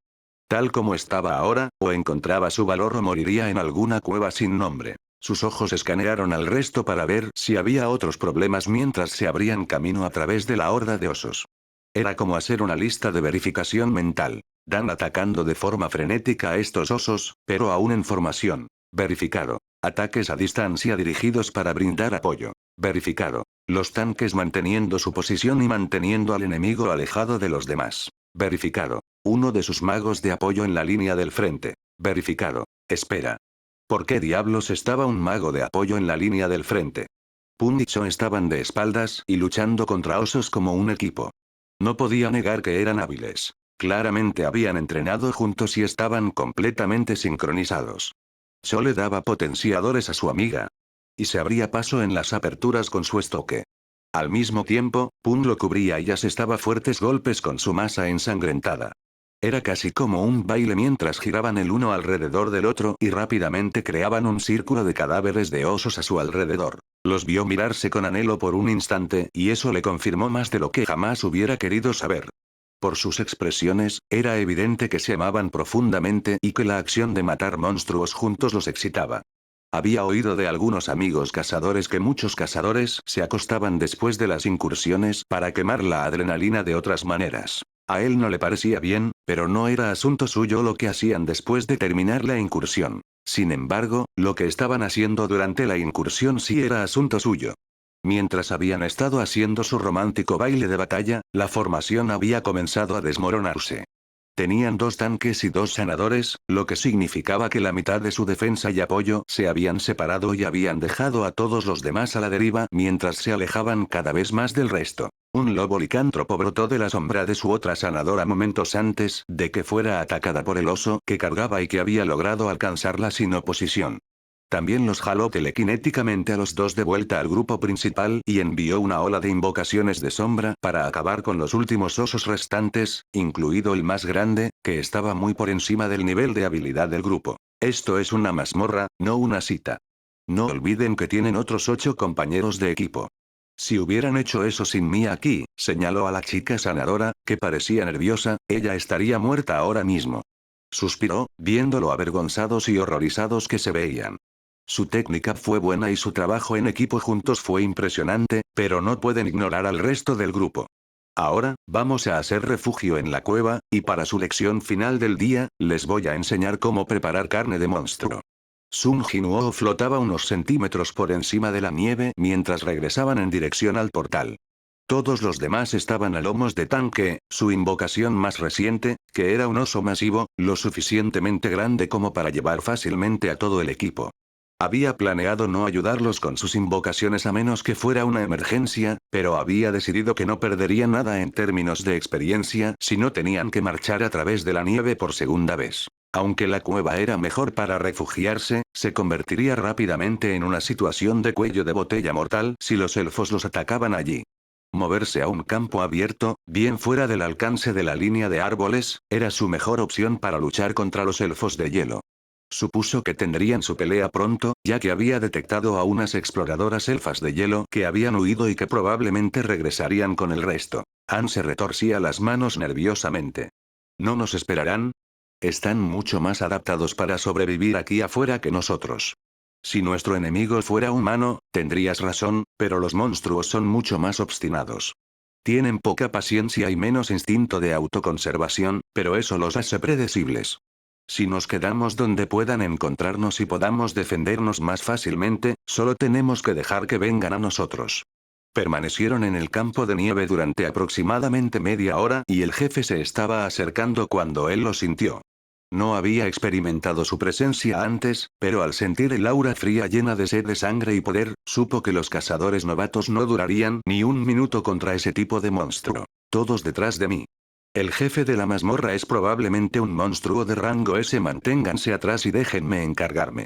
Tal como estaba ahora, o encontraba su valor o moriría en alguna cueva sin nombre. Sus ojos escanearon al resto para ver si había otros problemas mientras se abrían camino a través de la horda de osos. Era como hacer una lista de verificación mental. Dan atacando de forma frenética a estos osos, pero aún en formación. Verificado. Ataques a distancia dirigidos para brindar apoyo. Verificado. Los tanques manteniendo su posición y manteniendo al enemigo alejado de los demás. Verificado. Uno de sus magos de apoyo en la línea del frente. Verificado. Espera. ¿Por qué diablos estaba un mago de apoyo en la línea del frente? Pun y Cho estaban de espaldas y luchando contra osos como un equipo. No podía negar que eran hábiles. Claramente habían entrenado juntos y estaban completamente sincronizados. Cho le daba potenciadores a su amiga. Y se abría paso en las aperturas con su estoque. Al mismo tiempo, Pun lo cubría y asestaba fuertes golpes con su masa ensangrentada. Era casi como un baile mientras giraban el uno alrededor del otro y rápidamente creaban un círculo de cadáveres de osos a su alrededor. Los vio mirarse con anhelo por un instante y eso le confirmó más de lo que jamás hubiera querido saber. Por sus expresiones, era evidente que se amaban profundamente y que la acción de matar monstruos juntos los excitaba. Había oído de algunos amigos cazadores que muchos cazadores se acostaban después de las incursiones para quemar la adrenalina de otras maneras. A él no le parecía bien, pero no era asunto suyo lo que hacían después de terminar la incursión. Sin embargo, lo que estaban haciendo durante la incursión sí era asunto suyo. Mientras habían estado haciendo su romántico baile de batalla, la formación había comenzado a desmoronarse. Tenían 2 tanques y 2 sanadores, lo que significaba que la mitad de su defensa y apoyo se habían separado y habían dejado a todos los demás a la deriva mientras se alejaban cada vez más del resto. Un lobo licántropo brotó de la sombra de su otra sanadora momentos antes de que fuera atacada por el oso que cargaba y que había logrado alcanzarla sin oposición. También los jaló telequinéticamente a los 2 de vuelta al grupo principal y envió una ola de invocaciones de sombra para acabar con los últimos osos restantes, incluido el más grande, que estaba muy por encima del nivel de habilidad del grupo. Esto es una mazmorra, no una cita. No olviden que tienen otros 8 compañeros de equipo. Si hubieran hecho eso sin mí aquí, señaló a la chica sanadora, que parecía nerviosa, ella estaría muerta ahora mismo. Suspiró, viendo lo avergonzados y horrorizados que se veían. Su técnica fue buena y su trabajo en equipo juntos fue impresionante, pero no pueden ignorar al resto del grupo. Ahora, vamos a hacer refugio en la cueva, y para su lección final del día, les voy a enseñar cómo preparar carne de monstruo. Sun Jinuo flotaba unos centímetros por encima de la nieve mientras regresaban en dirección al portal. Todos los demás estaban a lomos de tanque, su invocación más reciente, que era un oso masivo, lo suficientemente grande como para llevar fácilmente a todo el equipo. Había planeado no ayudarlos con sus invocaciones a menos que fuera una emergencia, pero había decidido que no perdería nada en términos de experiencia si no tenían que marchar a través de la nieve por segunda vez. Aunque la cueva era mejor para refugiarse, se convertiría rápidamente en una situación de cuello de botella mortal si los elfos los atacaban allí. Moverse a un campo abierto, bien fuera del alcance de la línea de árboles, era su mejor opción para luchar contra los elfos de hielo. Supuso que tendrían su pelea pronto, ya que había detectado a unas exploradoras elfas de hielo que habían huido y que probablemente regresarían con el resto. Anne se retorcía las manos nerviosamente. ¿No nos esperarán? Están mucho más adaptados para sobrevivir aquí afuera que nosotros. Si nuestro enemigo fuera humano, tendrías razón, pero los monstruos son mucho más obstinados. Tienen poca paciencia y menos instinto de autoconservación, pero eso los hace predecibles. Si nos quedamos donde puedan encontrarnos y podamos defendernos más fácilmente, solo tenemos que dejar que vengan a nosotros. Permanecieron en el campo de nieve durante aproximadamente media hora y el jefe se estaba acercando cuando él lo sintió. No había experimentado su presencia antes, pero al sentir el aura fría llena de sed de sangre y poder, supo que los cazadores novatos no durarían ni un minuto contra ese tipo de monstruo. Todos detrás de mí. El jefe de la mazmorra es probablemente un monstruo de rango S. Manténganse atrás y déjenme encargarme.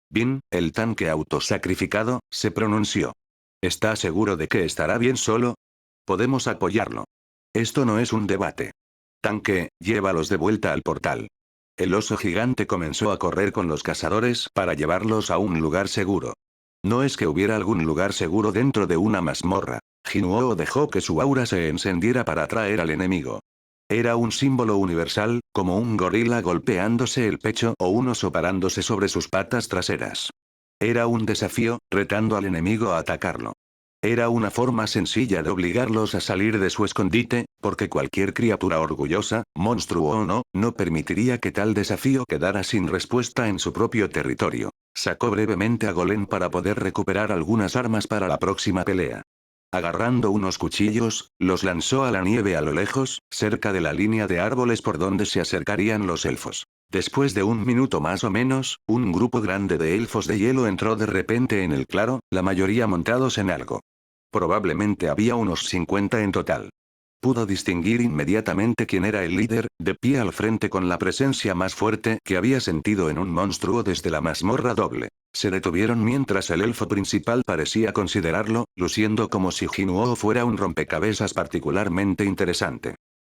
Bin, el tanque autosacrificado, se pronunció. ¿Está seguro de que estará bien solo? Podemos apoyarlo. Esto no es un debate. Tanque, llévalos de vuelta al portal. El oso gigante comenzó a correr con los cazadores para llevarlos a un lugar seguro. No es que hubiera algún lugar seguro dentro de una mazmorra. Jinuo dejó que su aura se encendiera para atraer al enemigo. Era un símbolo universal, como un gorila golpeándose el pecho o un oso parándose sobre sus patas traseras. Era un desafío, retando al enemigo a atacarlo. Era una forma sencilla de obligarlos a salir de su escondite, porque cualquier criatura orgullosa, monstruo o no, no permitiría que tal desafío quedara sin respuesta en su propio territorio. Sacó brevemente a Golem para poder recuperar algunas armas para la próxima pelea. Agarrando unos cuchillos, los lanzó a la nieve a lo lejos, cerca de la línea de árboles por donde se acercarían los elfos. Después de un minuto más o menos, un grupo grande de elfos de hielo entró de repente en el claro, la mayoría montados en algo. Probablemente había unos 50 en total. Pudo distinguir inmediatamente quién era el líder, de pie al frente con la presencia más fuerte que había sentido en un monstruo desde la mazmorra doble. Se detuvieron mientras el elfo principal parecía considerarlo, luciendo como si Jinuo fuera un rompecabezas particularmente interesante.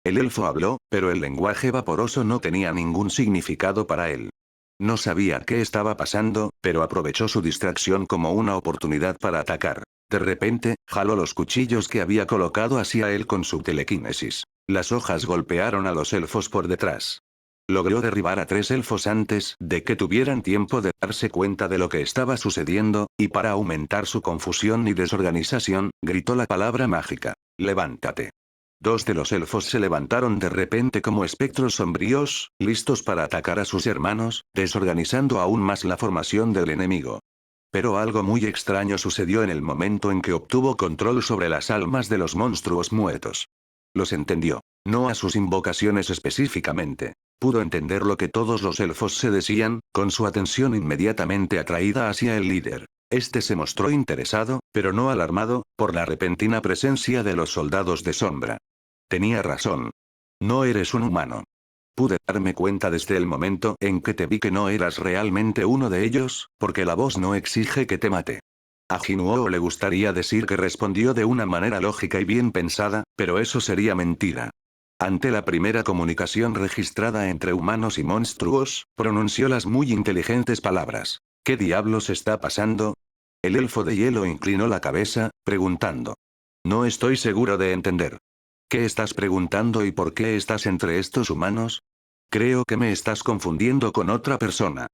El elfo habló, pero el lenguaje vaporoso no tenía ningún significado para él. No sabía qué estaba pasando, pero aprovechó su distracción como una oportunidad para atacar. De repente, jaló los cuchillos que había colocado hacia él con su telequinesis. Las hojas golpearon a los elfos por detrás. Logró derribar a 3 elfos antes de que tuvieran tiempo de darse cuenta de lo que estaba sucediendo, y para aumentar su confusión y desorganización, gritó la palabra mágica. Levántate. 2 de los elfos se levantaron de repente como espectros sombríos, listos para atacar a sus hermanos, desorganizando aún más la formación del enemigo. Pero algo muy extraño sucedió en el momento en que obtuvo control sobre las almas de los monstruos muertos. Los entendió. No a sus invocaciones específicamente. Pudo entender lo que todos los elfos se decían, con su atención inmediatamente atraída hacia el líder. Este se mostró interesado, pero no alarmado, por la repentina presencia de los soldados de sombra. Tenía razón. No eres un humano. Pude darme cuenta desde el momento en que te vi que no eras realmente uno de ellos, porque la voz no exige que te mate. A Jinuo le gustaría decir que respondió de una manera lógica y bien pensada, pero eso sería mentira. Ante la primera comunicación registrada entre humanos y monstruos, pronunció las muy inteligentes palabras. ¿Qué diablos está pasando? El elfo de hielo inclinó la cabeza, preguntando. No estoy seguro de entender. ¿Qué estás preguntando y por qué estás entre estos humanos? Creo que me estás confundiendo con otra persona.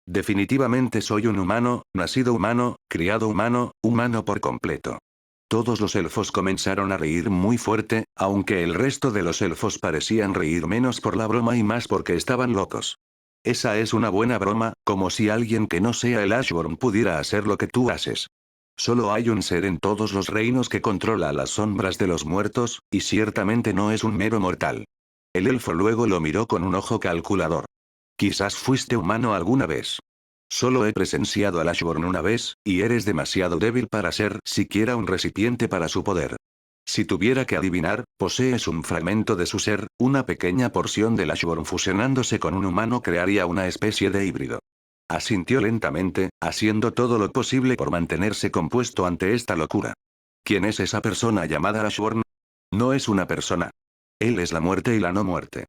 Definitivamente soy un humano, nacido humano, criado humano, humano por completo. Todos los elfos comenzaron a reír muy fuerte, aunque el resto de los elfos parecían reír menos por la broma y más porque estaban locos. Esa es una buena broma, como si alguien que no sea el Ashborn pudiera hacer lo que tú haces. Solo hay un ser en todos los reinos que controla las sombras de los muertos, y ciertamente no es un mero mortal. El elfo luego lo miró con un ojo calculador. Quizás fuiste humano alguna vez. Solo he presenciado al Ashborn una vez, y eres demasiado débil para ser siquiera un recipiente para su poder. Si tuviera que adivinar, posees un fragmento de su ser, una pequeña porción del Ashborn fusionándose con un humano crearía una especie de híbrido. Asintió lentamente, haciendo todo lo posible por mantenerse compuesto ante esta locura. ¿Quién es esa persona llamada Ashborn? No es una persona. Él es la muerte y la no muerte.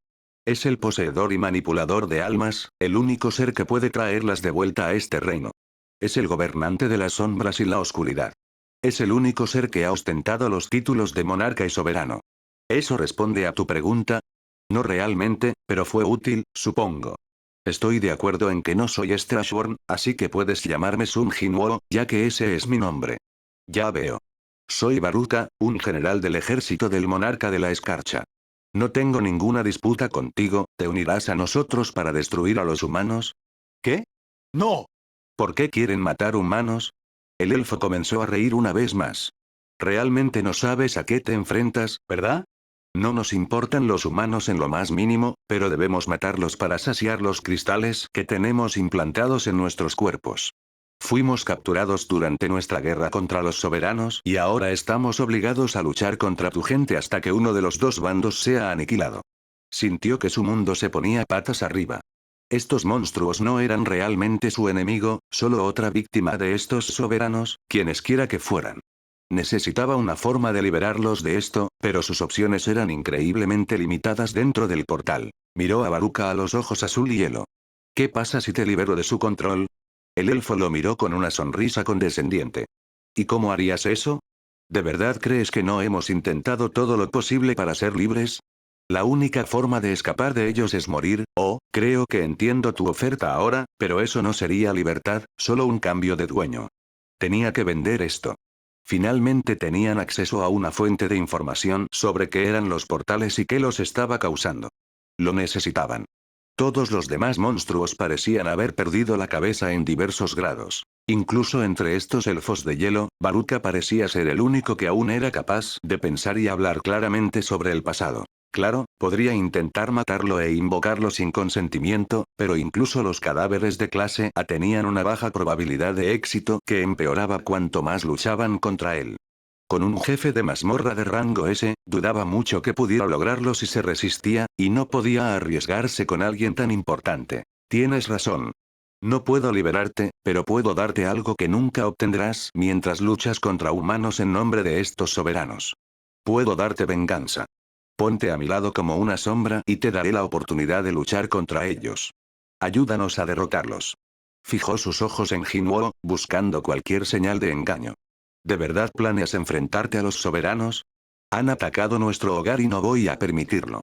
Es el poseedor y manipulador de almas, el único ser que puede traerlas de vuelta a este reino. Es el gobernante de las sombras y la oscuridad. Es el único ser que ha ostentado los títulos de monarca y soberano. ¿Eso responde a tu pregunta? No realmente, pero fue útil, supongo. Estoy de acuerdo en que no soy este Ashborn, así que puedes llamarme Sun Jinwoo, ya que ese es mi nombre. Ya veo. Soy Baruka, un general del ejército del monarca de la escarcha. No tengo ninguna disputa contigo, ¿te unirás a nosotros para destruir a los humanos? ¿Qué? No. ¿Por qué quieren matar humanos? El elfo comenzó a reír una vez más. Realmente no sabes a qué te enfrentas, ¿verdad? No nos importan los humanos en lo más mínimo, pero debemos matarlos para saciar los cristales que tenemos implantados en nuestros cuerpos. Fuimos capturados durante nuestra guerra contra los soberanos y ahora estamos obligados a luchar contra tu gente hasta que uno de los dos bandos sea aniquilado. Sintió que su mundo se ponía patas arriba. Estos monstruos no eran realmente su enemigo, solo otra víctima de estos soberanos, quienesquiera que fueran. Necesitaba una forma de liberarlos de esto, pero sus opciones eran increíblemente limitadas dentro del portal. Miró a Baruka a los ojos azul y hielo. ¿Qué pasa si te libero de su control? El elfo lo miró con una sonrisa condescendiente. ¿Y cómo harías eso? ¿De verdad crees que no hemos intentado todo lo posible para ser libres? La única forma de escapar de ellos es morir, creo que entiendo tu oferta ahora, pero eso no sería libertad, solo un cambio de dueño. Tenía que vender esto. Finalmente tenían acceso a una fuente de información sobre qué eran los portales y qué los estaba causando. Lo necesitaban. Todos los demás monstruos parecían haber perdido la cabeza en diversos grados. Incluso entre estos elfos de hielo, Baruka parecía ser el único que aún era capaz de pensar y hablar claramente sobre el pasado. Claro, podría intentar matarlo e invocarlo sin consentimiento, pero incluso los cadáveres de clase A tenían una baja probabilidad de éxito que empeoraba cuanto más luchaban contra él. Con un jefe de mazmorra de rango S, dudaba mucho que pudiera lograrlo si se resistía, y no podía arriesgarse con alguien tan importante. Tienes razón. No puedo liberarte, pero puedo darte algo que nunca obtendrás mientras luchas contra humanos en nombre de estos soberanos. Puedo darte venganza. Ponte a mi lado como una sombra y te daré la oportunidad de luchar contra ellos. Ayúdanos a derrotarlos. Fijó sus ojos en Jinwoo, buscando cualquier señal de engaño. ¿De verdad planeas enfrentarte a los soberanos? Han atacado nuestro hogar y no voy a permitirlo.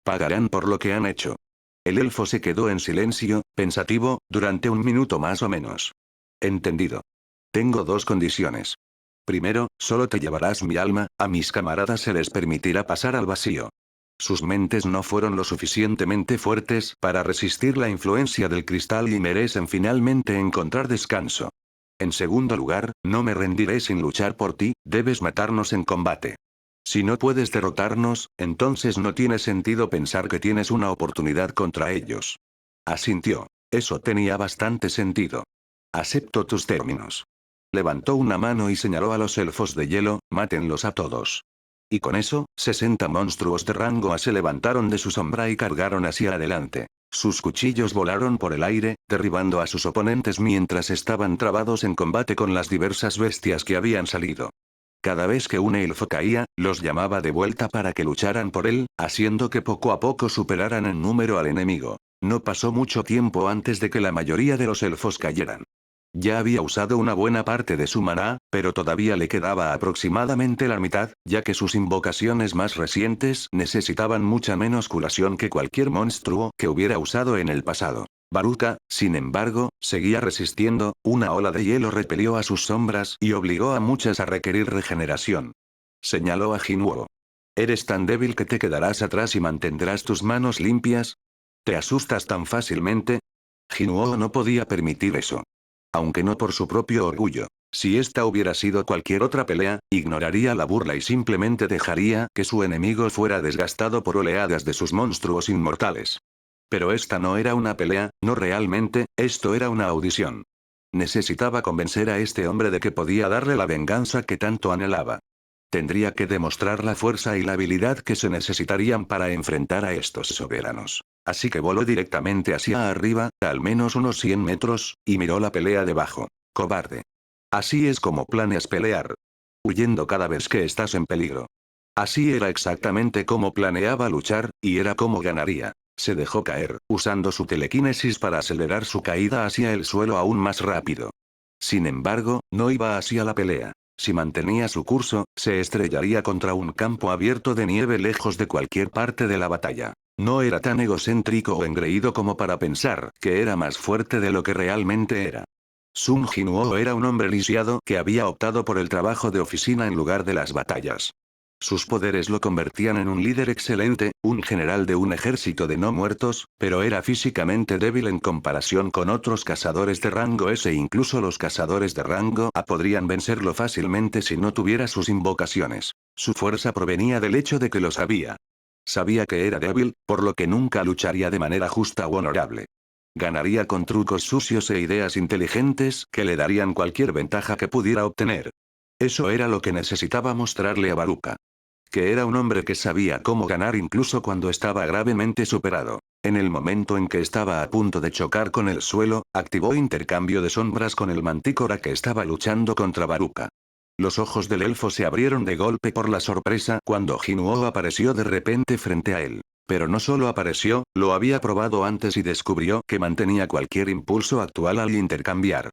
Pagarán por lo que han hecho. El elfo se quedó en silencio, pensativo, durante un minuto más o menos. Entendido. Tengo dos condiciones. Primero, solo te llevarás mi alma, a mis camaradas se les permitirá pasar al vacío. Sus mentes no fueron lo suficientemente fuertes para resistir la influencia del cristal y merecen finalmente encontrar descanso. En segundo lugar, no me rendiré sin luchar por ti, debes matarnos en combate. Si no puedes derrotarnos, entonces no tiene sentido pensar que tienes una oportunidad contra ellos. Asintió. Eso tenía bastante sentido. Acepto tus términos. Levantó una mano y señaló a los elfos de hielo, mátenlos a todos. Y con eso, 60 monstruos de rango A se levantaron de su sombra y cargaron hacia adelante. Sus cuchillos volaron por el aire, derribando a sus oponentes mientras estaban trabados en combate con las diversas bestias que habían salido. Cada vez que un elfo caía, los llamaba de vuelta para que lucharan por él, haciendo que poco a poco superaran en número al enemigo. No pasó mucho tiempo antes de que la mayoría de los elfos cayeran. Ya había usado una buena parte de su maná, pero todavía le quedaba aproximadamente la mitad, ya que sus invocaciones más recientes necesitaban mucha menos curación que cualquier monstruo que hubiera usado en el pasado. Baruka, sin embargo, seguía resistiendo, una ola de hielo repelió a sus sombras y obligó a muchas a requerir regeneración. Señaló a Jinwoo. ¿Eres tan débil que te quedarás atrás y mantendrás tus manos limpias? ¿Te asustas tan fácilmente? Jinwoo no podía permitir eso. Aunque no por su propio orgullo. Si esta hubiera sido cualquier otra pelea, ignoraría la burla y simplemente dejaría que su enemigo fuera desgastado por oleadas de sus monstruos inmortales. Pero esta no era una pelea, no realmente, esto era una audición. Necesitaba convencer a este hombre de que podía darle la venganza que tanto anhelaba. Tendría que demostrar la fuerza y la habilidad que se necesitarían para enfrentar a estos soberanos. Así que voló directamente hacia arriba, al menos unos 100 metros, y miró la pelea debajo. Cobarde. Así es como planeas pelear. Huyendo cada vez que estás en peligro. Así era exactamente como planeaba luchar, y era como ganaría. Se dejó caer, usando su telequinesis para acelerar su caída hacia el suelo aún más rápido. Sin embargo, no iba hacia la pelea. Si mantenía su curso, se estrellaría contra un campo abierto de nieve lejos de cualquier parte de la batalla. No era tan egocéntrico o engreído como para pensar que era más fuerte de lo que realmente era. Sun Jinwoo era un hombre lisiado que había optado por el trabajo de oficina en lugar de las batallas. Sus poderes lo convertían en un líder excelente, un general de un ejército de no muertos, pero era físicamente débil en comparación con otros cazadores de rango S. Incluso los cazadores de rango A podrían vencerlo fácilmente si no tuviera sus invocaciones. Su fuerza provenía del hecho de que lo sabía. Sabía que era débil, por lo que nunca lucharía de manera justa o honorable. Ganaría con trucos sucios e ideas inteligentes que le darían cualquier ventaja que pudiera obtener. Eso era lo que necesitaba mostrarle a Baruka. Que era un hombre que sabía cómo ganar incluso cuando estaba gravemente superado. En el momento en que estaba a punto de chocar con el suelo, activó intercambio de sombras con el mantícora que estaba luchando contra Baruka. Los ojos del elfo se abrieron de golpe por la sorpresa cuando Jinwoo apareció de repente frente a él. Pero no solo apareció, lo había probado antes y descubrió que mantenía cualquier impulso actual al intercambiar.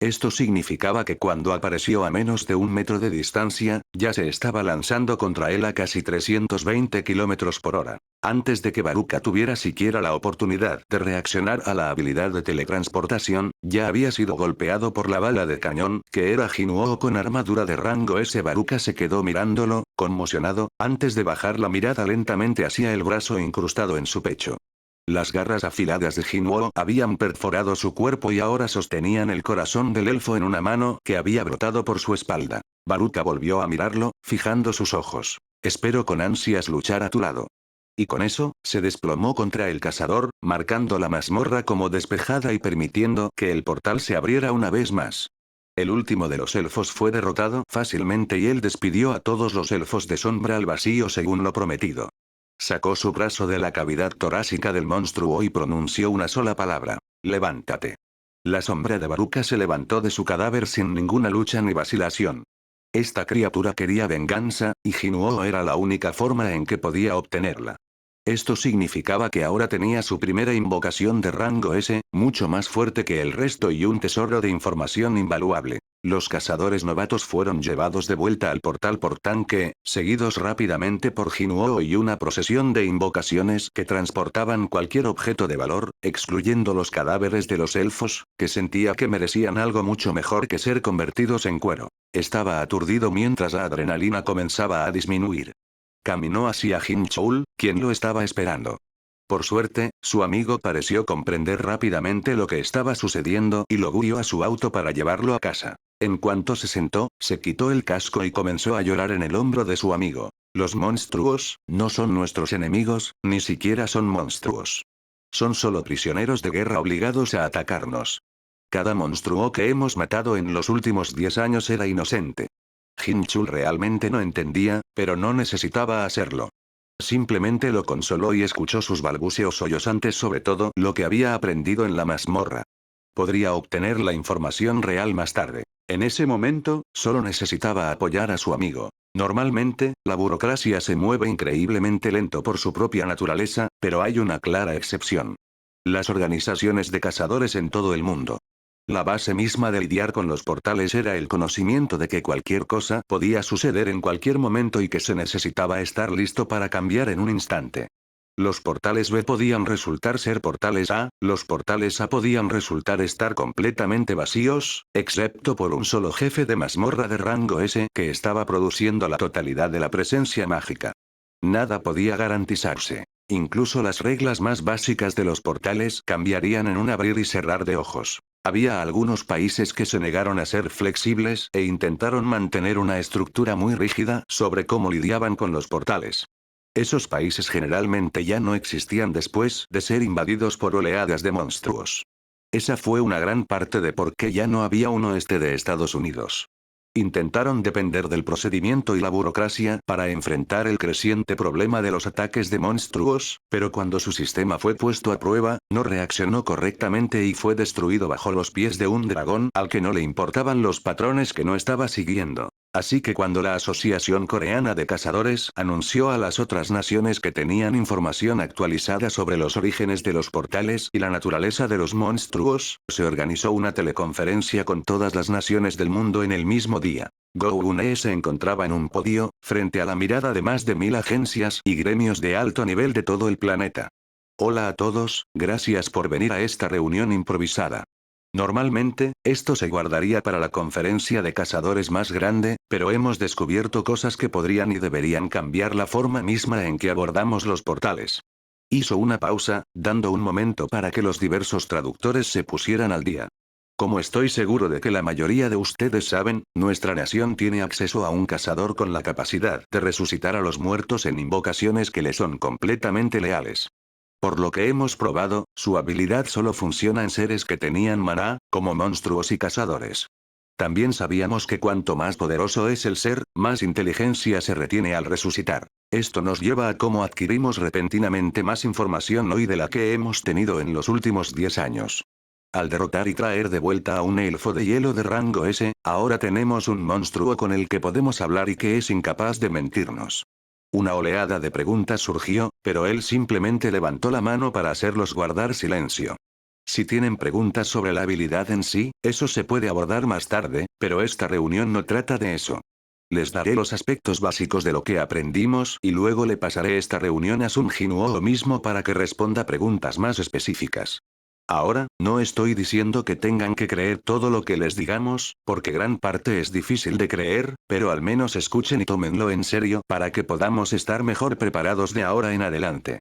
Esto significaba que cuando apareció a menos de 1 metro de distancia, ya se estaba lanzando contra él a casi 320 kilómetros por hora. Antes de que Baruka tuviera siquiera la oportunidad de reaccionar a la habilidad de teletransportación, ya había sido golpeado por la bala de cañón, que era Jinwoo con armadura de rango S. Baruka se quedó mirándolo, conmocionado, antes de bajar la mirada lentamente hacia el brazo incrustado en su pecho. Las garras afiladas de Jinwoo habían perforado su cuerpo y ahora sostenían el corazón del elfo en una mano que había brotado por su espalda. Baruka volvió a mirarlo, fijando sus ojos. Espero con ansias luchar a tu lado. Y con eso, se desplomó contra el cazador, marcando la mazmorra como despejada y permitiendo que el portal se abriera una vez más. El último de los elfos fue derrotado fácilmente y él despidió a todos los elfos de sombra al vacío según lo prometido. Sacó su brazo de la cavidad torácica del monstruo y pronunció una sola palabra. Levántate. La sombra de Baruka se levantó de su cadáver sin ninguna lucha ni vacilación. Esta criatura quería venganza, y Jinwoo era la única forma en que podía obtenerla. Esto significaba que ahora tenía su primera invocación de rango S, mucho más fuerte que el resto y un tesoro de información invaluable. Los cazadores novatos fueron llevados de vuelta al portal por tanque, seguidos rápidamente por Jinwoo y una procesión de invocaciones que transportaban cualquier objeto de valor, excluyendo los cadáveres de los elfos, que sentía que merecían algo mucho mejor que ser convertidos en cuero. Estaba aturdido mientras la adrenalina comenzaba a disminuir. Caminó hacia Jin Choul, quien lo estaba esperando. Por suerte, su amigo pareció comprender rápidamente lo que estaba sucediendo y lo guió a su auto para llevarlo a casa. En cuanto se sentó, se quitó el casco y comenzó a llorar en el hombro de su amigo. Los monstruos, no son nuestros enemigos, ni siquiera son monstruos. Son solo prisioneros de guerra obligados a atacarnos. Cada monstruo que hemos matado en los últimos 10 años era inocente. Jin Chul realmente no entendía, pero no necesitaba hacerlo. Simplemente lo consoló y escuchó sus balbuceos sollozantes sobre todo lo que había aprendido en la mazmorra. Podría obtener la información real más tarde. En ese momento, solo necesitaba apoyar a su amigo. Normalmente, la burocracia se mueve increíblemente lento por su propia naturaleza, pero hay una clara excepción. Las organizaciones de cazadores en todo el mundo. La base misma de lidiar con los portales era el conocimiento de que cualquier cosa podía suceder en cualquier momento y que se necesitaba estar listo para cambiar en un instante. Los portales B podían resultar ser portales A, los portales A podían resultar estar completamente vacíos, excepto por un solo jefe de mazmorra de rango S que estaba produciendo la totalidad de la presencia mágica. Nada podía garantizarse. Incluso las reglas más básicas de los portales cambiarían en un abrir y cerrar de ojos. Había algunos países que se negaron a ser flexibles e intentaron mantener una estructura muy rígida sobre cómo lidiaban con los portales. Esos países generalmente ya no existían después de ser invadidos por oleadas de monstruos. Esa fue una gran parte de por qué ya no había un oeste de Estados Unidos. Intentaron depender del procedimiento y la burocracia para enfrentar el creciente problema de los ataques de monstruos, pero cuando su sistema fue puesto a prueba, no reaccionó correctamente y fue destruido bajo los pies de un dragón al que no le importaban los patrones que no estaba siguiendo. Así que cuando la Asociación Coreana de Cazadores anunció a las otras naciones que tenían información actualizada sobre los orígenes de los portales y la naturaleza de los monstruos, se organizó una teleconferencia con todas las naciones del mundo en el mismo día. Go-Une se encontraba en un podio, frente a la mirada de más de 1000 agencias y gremios de alto nivel de todo el planeta. Hola a todos, gracias por venir a esta reunión improvisada. Normalmente, esto se guardaría para la conferencia de cazadores más grande, pero hemos descubierto cosas que podrían y deberían cambiar la forma misma en que abordamos los portales. Hizo una pausa, dando un momento para que los diversos traductores se pusieran al día. Como estoy seguro de que la mayoría de ustedes saben, nuestra nación tiene acceso a un cazador con la capacidad de resucitar a los muertos en invocaciones que le son completamente leales. Por lo que hemos probado, su habilidad solo funciona en seres que tenían maná, como monstruos y cazadores. También sabíamos que cuanto más poderoso es el ser, más inteligencia se retiene al resucitar. Esto nos lleva a cómo adquirimos repentinamente más información hoy de la que hemos tenido en los últimos 10 años. Al derrotar y traer de vuelta a un elfo de hielo de rango S, ahora tenemos un monstruo con el que podemos hablar y que es incapaz de mentirnos. Una oleada de preguntas surgió, pero él simplemente levantó la mano para hacerlos guardar silencio. Si tienen preguntas sobre la habilidad en sí, eso se puede abordar más tarde, pero esta reunión no trata de eso. Les daré los aspectos básicos de lo que aprendimos y luego le pasaré esta reunión a Sun Jinuo mismo para que responda preguntas más específicas. Ahora, no estoy diciendo que tengan que creer todo lo que les digamos, porque gran parte es difícil de creer, pero al menos escuchen y tómenlo en serio para que podamos estar mejor preparados de ahora en adelante.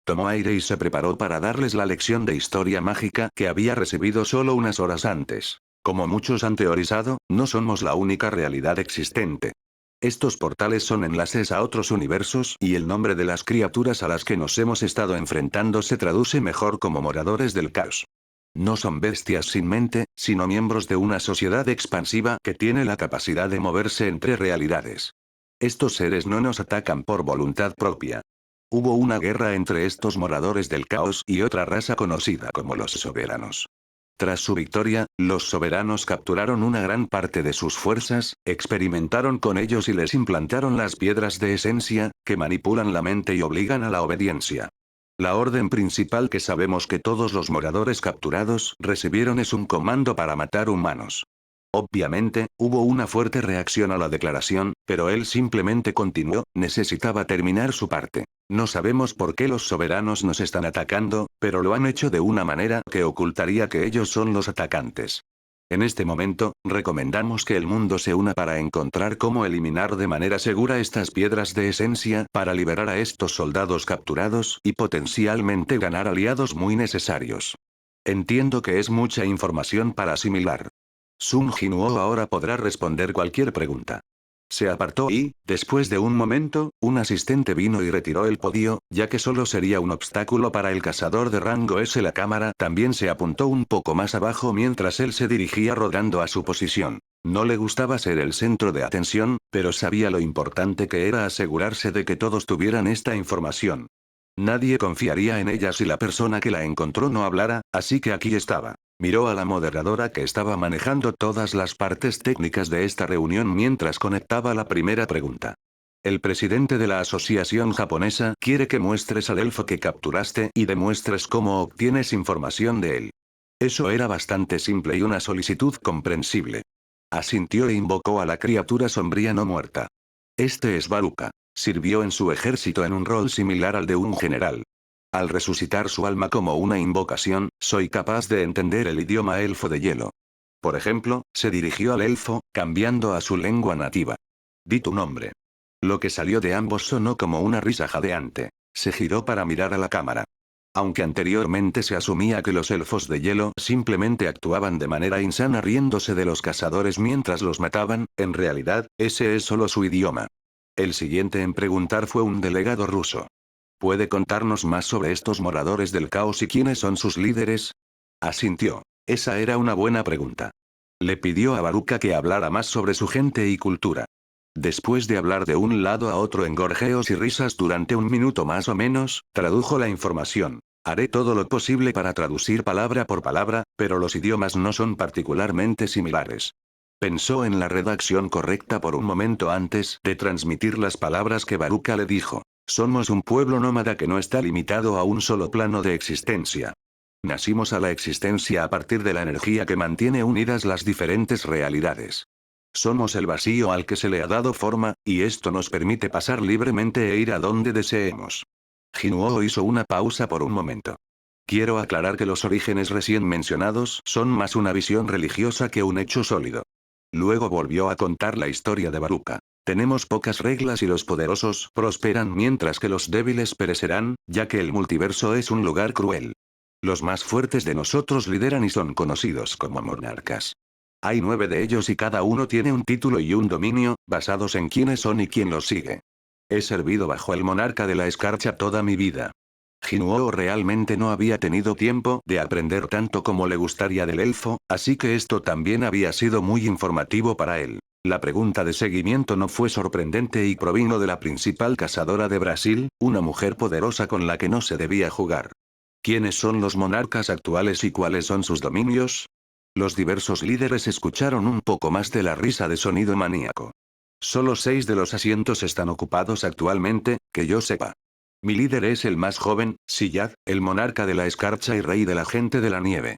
Tomó aire y se preparó para darles la lección de historia mágica que había recibido solo unas horas antes. Como muchos han teorizado, no somos la única realidad existente. Estos portales son enlaces a otros universos y el nombre de las criaturas a las que nos hemos estado enfrentando se traduce mejor como moradores del caos. No son bestias sin mente, sino miembros de una sociedad expansiva que tiene la capacidad de moverse entre realidades. Estos seres no nos atacan por voluntad propia. Hubo una guerra entre estos moradores del caos y otra raza conocida como los soberanos. Tras su victoria, los soberanos capturaron una gran parte de sus fuerzas, experimentaron con ellos y les implantaron las piedras de esencia, que manipulan la mente y obligan a la obediencia. La orden principal que sabemos que todos los moradores capturados recibieron es un comando para matar humanos. Obviamente, hubo una fuerte reacción a la declaración, pero él simplemente continuó, necesitaba terminar su parte. No sabemos por qué los soberanos nos están atacando, pero lo han hecho de una manera que ocultaría que ellos son los atacantes. En este momento, recomendamos que el mundo se una para encontrar cómo eliminar de manera segura estas piedras de esencia para liberar a estos soldados capturados y potencialmente ganar aliados muy necesarios. Entiendo que es mucha información para asimilar. Sun Jinuo ahora podrá responder cualquier pregunta. Se apartó y, después de un momento, un asistente vino y retiró el podio, ya que solo sería un obstáculo para el cazador de rango S. La cámara también se apuntó un poco más abajo mientras él se dirigía rodando a su posición. No le gustaba ser el centro de atención, pero sabía lo importante que era asegurarse de que todos tuvieran esta información. Nadie confiaría en ella si la persona que la encontró no hablara, así que aquí estaba. Miró a la moderadora que estaba manejando todas las partes técnicas de esta reunión mientras conectaba la primera pregunta. El presidente de la asociación japonesa quiere que muestres al elfo que capturaste y demuestres cómo obtienes información de él. Eso era bastante simple y una solicitud comprensible. Asintió e invocó a la criatura sombría no muerta. Este es Baruka. Sirvió en su ejército en un rol similar al de un general. Al resucitar su alma como una invocación, soy capaz de entender el idioma elfo de hielo. Por ejemplo, se dirigió al elfo, cambiando a su lengua nativa. Di tu nombre. Lo que salió de ambos sonó como una risa jadeante. Se giró para mirar a la cámara. Aunque anteriormente se asumía que los elfos de hielo simplemente actuaban de manera insana riéndose de los cazadores mientras los mataban, en realidad, ese es solo su idioma. El siguiente en preguntar fue un delegado ruso. ¿Puede contarnos más sobre estos moradores del caos y quiénes son sus líderes? Asintió. Esa era una buena pregunta. Le pidió a Baruka que hablara más sobre su gente y cultura. Después de hablar de un lado a otro en gorjeos y risas durante un minuto más o menos, tradujo la información. Haré todo lo posible para traducir palabra por palabra, pero los idiomas no son particularmente similares. Pensó en la redacción correcta por un momento antes de transmitir las palabras que Baruka le dijo. Somos un pueblo nómada que no está limitado a un solo plano de existencia. Nacimos a la existencia a partir de la energía que mantiene unidas las diferentes realidades. Somos el vacío al que se le ha dado forma, y esto nos permite pasar libremente e ir a donde deseemos. Jinuo hizo una pausa por un momento. Quiero aclarar que los orígenes recién mencionados son más una visión religiosa que un hecho sólido. Luego volvió a contar la historia de Baruka. Tenemos pocas reglas y los poderosos prosperan mientras que los débiles perecerán, ya que el multiverso es un lugar cruel. Los más fuertes de nosotros lideran y son conocidos como monarcas. Hay 9 de ellos y cada uno tiene un título y un dominio, basados en quiénes son y quién los sigue. He servido bajo el monarca de la escarcha toda mi vida. Jinuo realmente no había tenido tiempo de aprender tanto como le gustaría del elfo, así que esto también había sido muy informativo para él. La pregunta de seguimiento no fue sorprendente y provino de la principal cazadora de Brasil, una mujer poderosa con la que no se debía jugar. ¿Quiénes son los monarcas actuales y cuáles son sus dominios? Los diversos líderes escucharon un poco más de la risa de sonido maníaco. Solo 6 de los asientos están ocupados actualmente, que yo sepa. Mi líder es el más joven, Siyad, el monarca de la escarcha y rey de la gente de la nieve.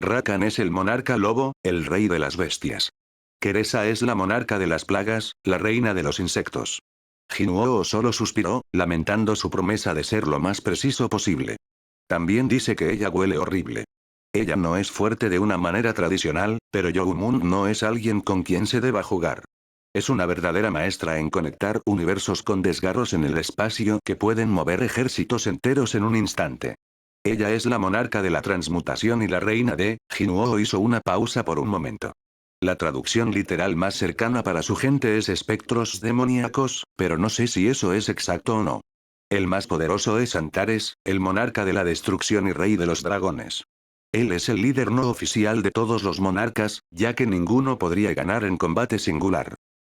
Rakan es el monarca lobo, el rey de las bestias. Keresa es la monarca de las plagas, la reina de los insectos. Jinuo solo suspiró, lamentando su promesa de ser lo más preciso posible. También dice que ella huele horrible. Ella no es fuerte de una manera tradicional, pero Yogumun no es alguien con quien se deba jugar. Es una verdadera maestra en conectar universos con desgarros en el espacio que pueden mover ejércitos enteros en un instante. Ella es la monarca de la transmutación y la reina de... Jinuo hizo una pausa por un momento. La traducción literal más cercana para su gente es espectros demoníacos, pero no sé si eso es exacto o no. El más poderoso es Antares, el monarca de la destrucción y rey de los dragones. Él es el líder no oficial de todos los monarcas, ya que ninguno podría ganar en combate singular.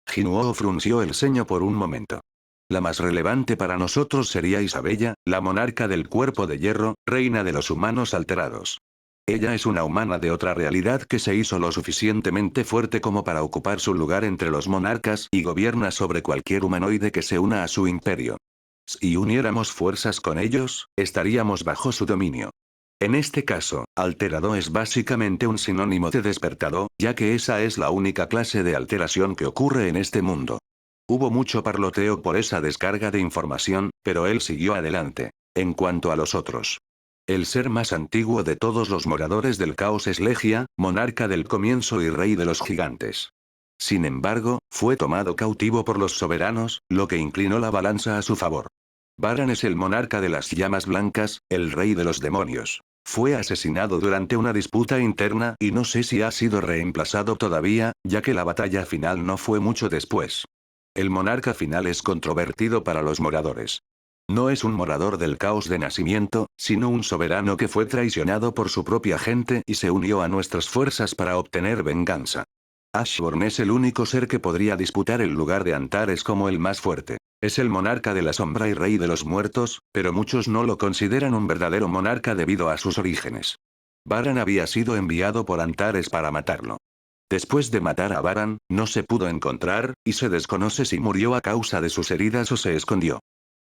Jinuo frunció el ceño por un momento. La más relevante para nosotros sería Isabella, la monarca del cuerpo de hierro, reina de los humanos alterados. Ella es una humana de otra realidad que se hizo lo suficientemente fuerte como para ocupar su lugar entre los monarcas y gobierna sobre cualquier humanoide que se una a su imperio. Si uniéramos fuerzas con ellos, estaríamos bajo su dominio. En este caso, alterado es básicamente un sinónimo de despertado, ya que esa es la única clase de alteración que ocurre en este mundo. Hubo mucho parloteo por esa descarga de información, pero él siguió adelante. En cuanto a los otros. El ser más antiguo de todos los moradores del caos es Legia, monarca del comienzo y rey de los gigantes. Sin embargo, fue tomado cautivo por los soberanos, lo que inclinó la balanza a su favor. Baran es el monarca de las llamas blancas, el rey de los demonios. Fue asesinado durante una disputa interna y no sé si ha sido reemplazado todavía, ya que la batalla final no fue mucho después. El monarca final es controvertido para los moradores. No es un morador del caos de nacimiento, sino un soberano que fue traicionado por su propia gente y se unió a nuestras fuerzas para obtener venganza. Ashborn es el único ser que podría disputar el lugar de Antares como el más fuerte. Es el monarca de la sombra y rey de los muertos, pero muchos no lo consideran un verdadero monarca debido a sus orígenes. Baran había sido enviado por Antares para matarlo. Después de matar a Baran, no se pudo encontrar, y se desconoce si murió a causa de sus heridas o se escondió.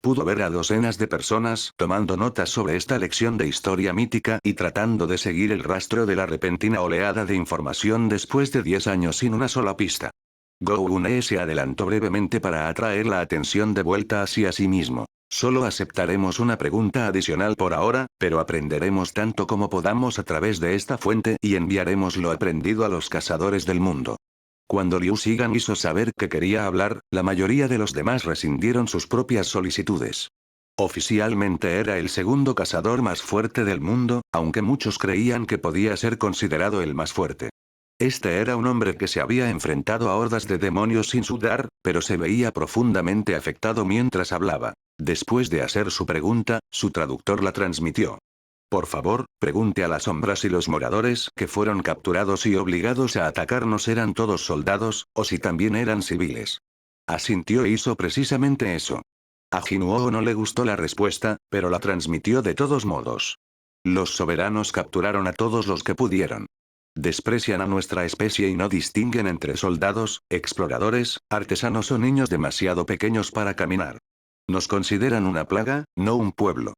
Pudo ver a docenas de personas tomando notas sobre esta lección de historia mítica y tratando de seguir el rastro de la repentina oleada de información después de 10 años sin una sola pista. Go-Une se adelantó brevemente para atraer la atención de vuelta hacia sí mismo. Solo aceptaremos una pregunta adicional por ahora, pero aprenderemos tanto como podamos a través de esta fuente y enviaremos lo aprendido a los cazadores del mundo. Cuando Liu Shigan hizo saber que quería hablar, la mayoría de los demás rescindieron sus propias solicitudes. Oficialmente era el segundo cazador más fuerte del mundo, aunque muchos creían que podía ser considerado el más fuerte. Este era un hombre que se había enfrentado a hordas de demonios sin sudar, pero se veía profundamente afectado mientras hablaba. Después de hacer su pregunta, su traductor la transmitió. Por favor, pregunte a las sombras si los moradores que fueron capturados y obligados a atacarnos eran todos soldados, o si también eran civiles. Asintió e hizo precisamente eso. A Jinuo no le gustó la respuesta, pero la transmitió de todos modos. Los soberanos capturaron a todos los que pudieron. Desprecian a nuestra especie y no distinguen entre soldados, exploradores, artesanos o niños demasiado pequeños para caminar. Nos consideran una plaga, no un pueblo.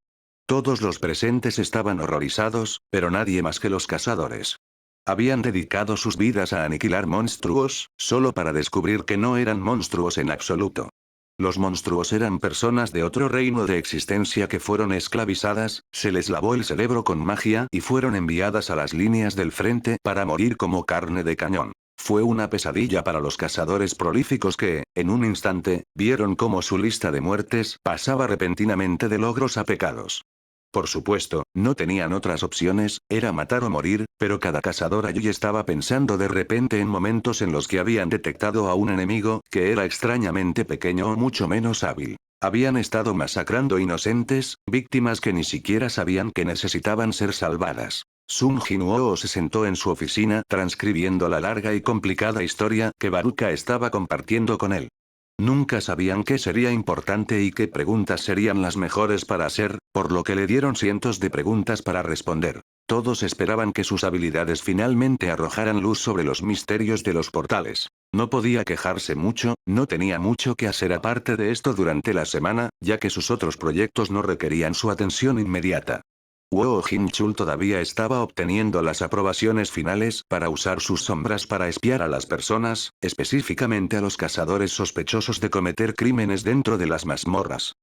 Todos los presentes estaban horrorizados, pero nadie más que los cazadores. Habían dedicado sus vidas a aniquilar monstruos, solo para descubrir que no eran monstruos en absoluto. Los monstruos eran personas de otro reino de existencia que fueron esclavizadas, se les lavó el cerebro con magia y fueron enviadas a las líneas del frente para morir como carne de cañón. Fue una pesadilla para los cazadores prolíficos que, en un instante, vieron cómo su lista de muertes pasaba repentinamente de logros a pecados. Por supuesto, no tenían otras opciones, era matar o morir, pero cada cazador allí estaba pensando de repente en momentos en los que habían detectado a un enemigo que era extrañamente pequeño o mucho menos hábil. Habían estado masacrando inocentes, víctimas que ni siquiera sabían que necesitaban ser salvadas. Sun Jinuo se sentó en su oficina transcribiendo la larga y complicada historia que Baruka estaba compartiendo con él. Nunca sabían qué sería importante y qué preguntas serían las mejores para hacer, por lo que le dieron cientos de preguntas para responder. Todos esperaban que sus habilidades finalmente arrojaran luz sobre los misterios de los portales. No podía quejarse mucho, no tenía mucho que hacer aparte de esto durante la semana, ya que sus otros proyectos no requerían su atención inmediata. Guo Jinchul todavía estaba obteniendo las aprobaciones finales para usar sus sombras para espiar a las personas, específicamente a los cazadores sospechosos de cometer crímenes dentro de las mazmorras.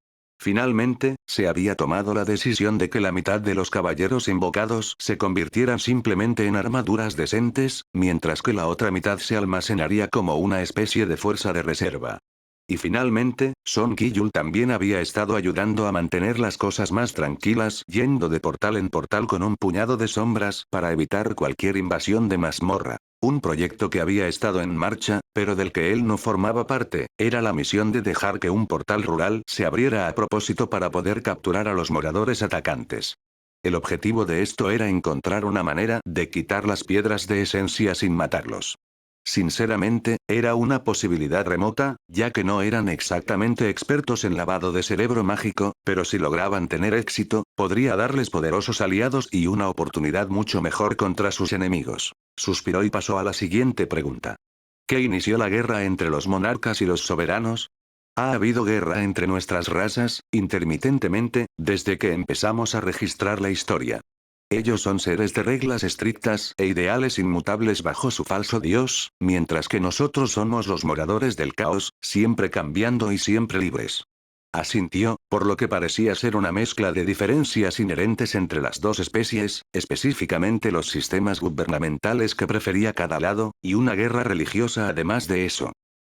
Finalmente, se había tomado la decisión de que la mitad de los caballeros invocados se convirtieran simplemente en armaduras decentes, mientras que la otra mitad se almacenaría como una especie de fuerza de reserva. Y finalmente, Son Kiyul también había estado ayudando a mantener las cosas más tranquilas yendo de portal en portal con un puñado de sombras para evitar cualquier invasión de mazmorra. Un proyecto que había estado en marcha, pero del que él no formaba parte, era la misión de dejar que un portal rural se abriera a propósito para poder capturar a los moradores atacantes. El objetivo de esto era encontrar una manera de quitar las piedras de esencia sin matarlos. Sinceramente, era una posibilidad remota, ya que no eran exactamente expertos en lavado de cerebro mágico, pero si lograban tener éxito, podría darles poderosos aliados y una oportunidad mucho mejor contra sus enemigos. Suspiró y pasó a la siguiente pregunta. ¿Qué inició la guerra entre los monarcas y los soberanos? Ha habido guerra entre nuestras razas, intermitentemente, desde que empezamos a registrar la historia. Ellos son seres de reglas estrictas e ideales inmutables bajo su falso dios, mientras que nosotros somos los moradores del caos, siempre cambiando y siempre libres. Asintió, por lo que parecía ser una mezcla de diferencias inherentes entre las dos especies, específicamente los sistemas gubernamentales que prefería cada lado, y una guerra religiosa además de eso.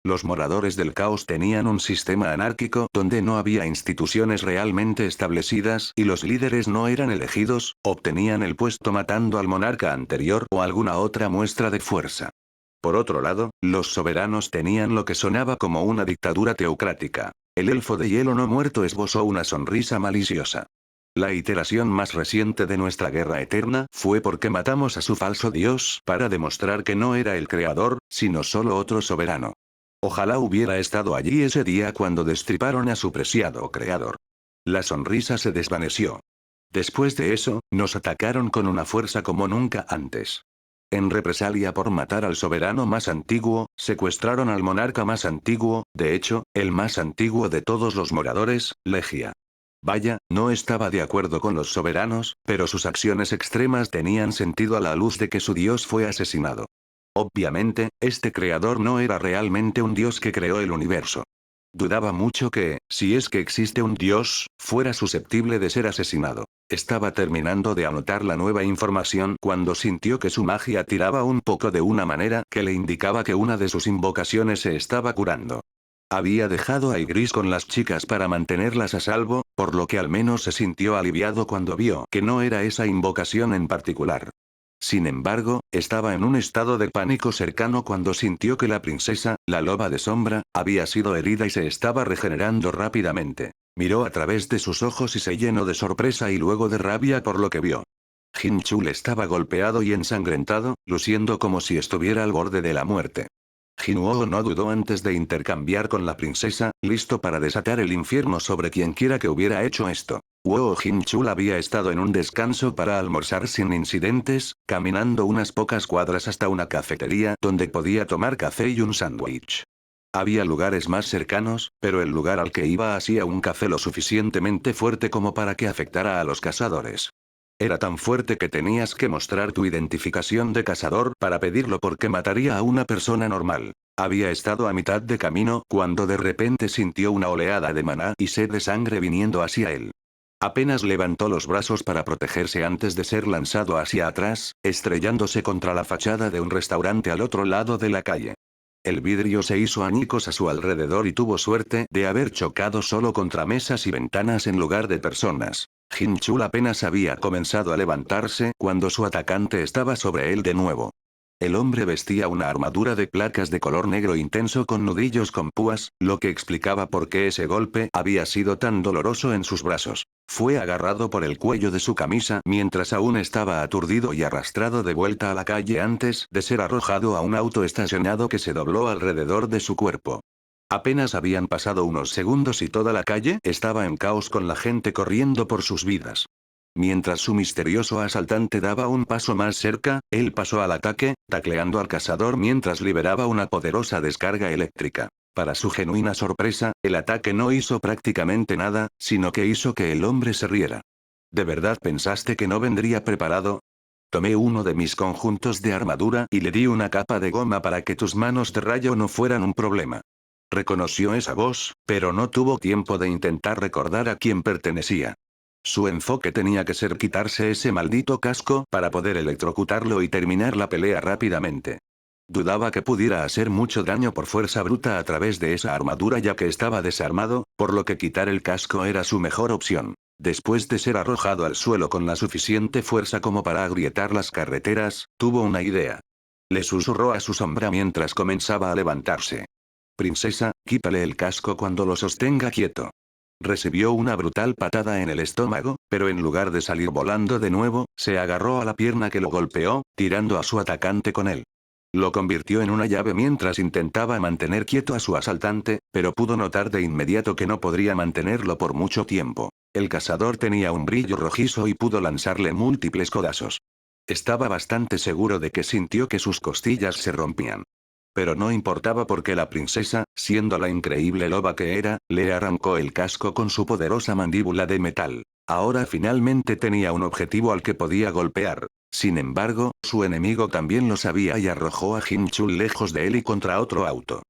Los moradores del caos tenían un sistema anárquico donde no había instituciones realmente establecidas y los líderes no eran elegidos, obtenían el puesto matando al monarca anterior o alguna otra muestra de fuerza. Por otro lado, los soberanos tenían lo que sonaba como una dictadura teocrática. El elfo de hielo no muerto esbozó una sonrisa maliciosa. La iteración más reciente de nuestra guerra eterna fue porque matamos a su falso dios para demostrar que no era el creador, sino solo otro soberano. Ojalá hubiera estado allí ese día cuando destriparon a su preciado creador. La sonrisa se desvaneció. Después de eso, nos atacaron con una fuerza como nunca antes. En represalia por matar al soberano más antiguo, secuestraron al monarca más antiguo, de hecho, el más antiguo de todos los moradores, Legia. Vaya, no estaba de acuerdo con los soberanos, pero sus acciones extremas tenían sentido a la luz de que su dios fue asesinado. Obviamente, este creador no era realmente un dios que creó el universo. Dudaba mucho que, si es que existe un dios, fuera susceptible de ser asesinado. Estaba terminando de anotar la nueva información cuando sintió que su magia tiraba un poco de una manera que le indicaba que una de sus invocaciones se estaba curando. Había dejado a Igris con las chicas para mantenerlas a salvo, por lo que al menos se sintió aliviado cuando vio que no era esa invocación en particular. Sin embargo, estaba en un estado de pánico cercano cuando sintió que la princesa, la loba de sombra, había sido herida y se estaba regenerando rápidamente. Miró a través de sus ojos y se llenó de sorpresa y luego de rabia por lo que vio. Jinchul estaba golpeado y ensangrentado, luciendo como si estuviera al borde de la muerte. Jinuo no dudó antes de intercambiar con la princesa, listo para desatar el infierno sobre quienquiera que hubiera hecho esto. Wuo Jinchul había estado en un descanso para almorzar sin incidentes, caminando unas pocas cuadras hasta una cafetería donde podía tomar café y un sándwich. Había lugares más cercanos, pero el lugar al que iba hacía un café lo suficientemente fuerte como para que afectara a los cazadores. Era tan fuerte que tenías que mostrar tu identificación de cazador para pedirlo porque mataría a una persona normal. Había estado a mitad de camino cuando de repente sintió una oleada de maná y sed de sangre viniendo hacia él. Apenas levantó los brazos para protegerse antes de ser lanzado hacia atrás, estrellándose contra la fachada de un restaurante al otro lado de la calle. El vidrio se hizo añicos a su alrededor y tuvo suerte de haber chocado solo contra mesas y ventanas en lugar de personas. Jinchul apenas había comenzado a levantarse cuando su atacante estaba sobre él de nuevo. El hombre vestía una armadura de placas de color negro intenso con nudillos con púas, lo que explicaba por qué ese golpe había sido tan doloroso en sus brazos. Fue agarrado por el cuello de su camisa mientras aún estaba aturdido y arrastrado de vuelta a la calle antes de ser arrojado a un auto estacionado que se dobló alrededor de su cuerpo. Apenas habían pasado unos segundos y toda la calle estaba en caos con la gente corriendo por sus vidas. Mientras su misterioso asaltante daba un paso más cerca, él pasó al ataque, tacleando al cazador mientras liberaba una poderosa descarga eléctrica. Para su genuina sorpresa, el ataque no hizo prácticamente nada, sino que hizo que el hombre se riera. ¿De verdad pensaste que no vendría preparado? Tomé uno de mis conjuntos de armadura y le di una capa de goma para que tus manos de rayo no fueran un problema. Reconoció esa voz, pero no tuvo tiempo de intentar recordar a quién pertenecía. Su enfoque tenía que ser quitarse ese maldito casco para poder electrocutarlo y terminar la pelea rápidamente. Dudaba que pudiera hacer mucho daño por fuerza bruta a través de esa armadura ya que estaba desarmado, por lo que quitar el casco era su mejor opción. Después de ser arrojado al suelo con la suficiente fuerza como para agrietar las carreteras, tuvo una idea. Le susurró a su sombra mientras comenzaba a levantarse. Princesa, quítale el casco cuando lo sostenga quieto. Recibió una brutal patada en el estómago, pero en lugar de salir volando de nuevo, se agarró a la pierna que lo golpeó, tirando a su atacante con él. Lo convirtió en una llave mientras intentaba mantener quieto a su asaltante, pero pudo notar de inmediato que no podría mantenerlo por mucho tiempo. El cazador tenía un brillo rojizo y pudo lanzarle múltiples codazos. Estaba bastante seguro de que sintió que sus costillas se rompían. Pero no importaba porque la princesa, siendo la increíble loba que era, le arrancó el casco con su poderosa mandíbula de metal. Ahora finalmente tenía un objetivo al que podía golpear. Sin embargo, su enemigo también lo sabía y arrojó a Jinchul lejos de él y contra otro auto.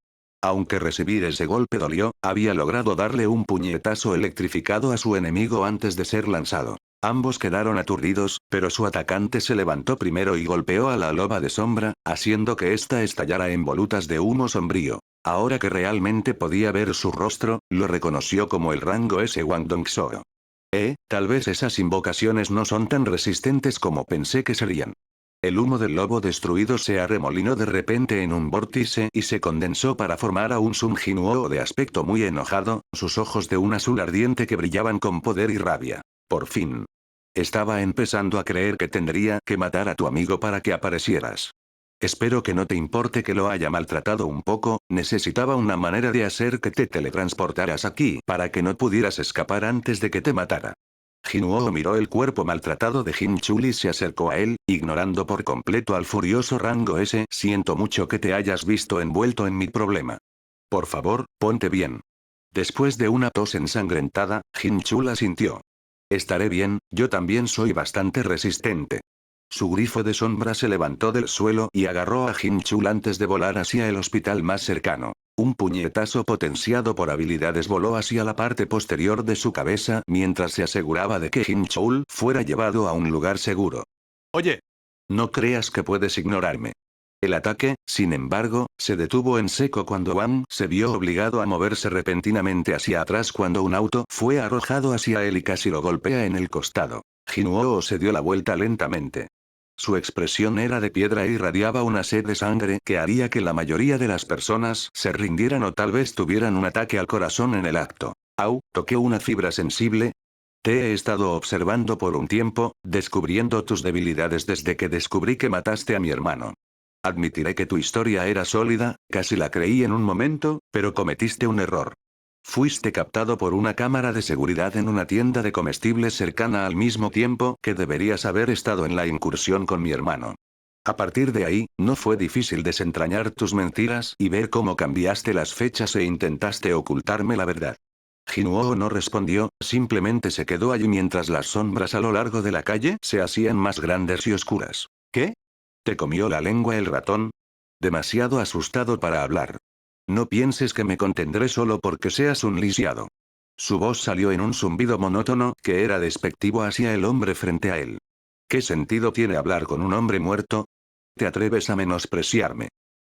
Aunque recibir ese golpe dolió, había logrado darle un puñetazo electrificado a su enemigo antes de ser lanzado. Ambos quedaron aturdidos, pero su atacante se levantó primero y golpeó a la loba de sombra, haciendo que ésta estallara en volutas de humo sombrío. Ahora que realmente podía ver su rostro, lo reconoció como el rango S Wangdongso. Tal vez esas invocaciones no son tan resistentes como pensé que serían. El humo del lobo destruido se arremolinó de repente en un vórtice y se condensó para formar a un Sun Jinuo de aspecto muy enojado, sus ojos de un azul ardiente que brillaban con poder y rabia. Por fin. Estaba empezando a creer que tendría que matar a tu amigo para que aparecieras. Espero que no te importe que lo haya maltratado un poco, necesitaba una manera de hacer que te teletransportaras aquí para que no pudieras escapar antes de que te matara. Jinuo miró el cuerpo maltratado de Jinchul y se acercó a él, ignorando por completo al furioso rango S. Siento mucho que te hayas visto envuelto en mi problema. Por favor, ponte bien. Después de una tos ensangrentada, Jinchul asintió. Estaré bien, yo también soy bastante resistente. Su grifo de sombra se levantó del suelo y agarró a Jinchul antes de volar hacia el hospital más cercano. Un puñetazo potenciado por habilidades voló hacia la parte posterior de su cabeza mientras se aseguraba de que Jin Choul fuera llevado a un lugar seguro. Oye, no creas que puedes ignorarme. El ataque, sin embargo, se detuvo en seco cuando Wang se vio obligado a moverse repentinamente hacia atrás cuando un auto fue arrojado hacia él y casi lo golpea en el costado. Jinwoo se dio la vuelta lentamente. Su expresión era de piedra e irradiaba una sed de sangre que haría que la mayoría de las personas se rindieran o tal vez tuvieran un ataque al corazón en el acto. Au, toqué una fibra sensible. Te he estado observando por un tiempo, descubriendo tus debilidades desde que descubrí que mataste a mi hermano. Admitiré que tu historia era sólida, casi la creí en un momento, pero cometiste un error. Fuiste captado por una cámara de seguridad en una tienda de comestibles cercana al mismo tiempo que deberías haber estado en la incursión con mi hermano. A partir de ahí, no fue difícil desentrañar tus mentiras y ver cómo cambiaste las fechas e intentaste ocultarme la verdad. Jinwoo no respondió, simplemente se quedó allí mientras las sombras a lo largo de la calle se hacían más grandes y oscuras. ¿Qué? ¿Te comió la lengua el ratón? Demasiado asustado para hablar. No pienses que me contendré solo porque seas un lisiado. Su voz salió en un zumbido monótono que era despectivo hacia el hombre frente a él. ¿Qué sentido tiene hablar con un hombre muerto? ¿Te atreves a menospreciarme?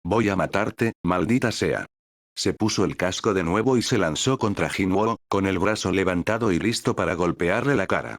Voy a matarte, maldita sea. Se puso el casco de nuevo y se lanzó contra Jinwoo, con el brazo levantado y listo para golpearle la cara.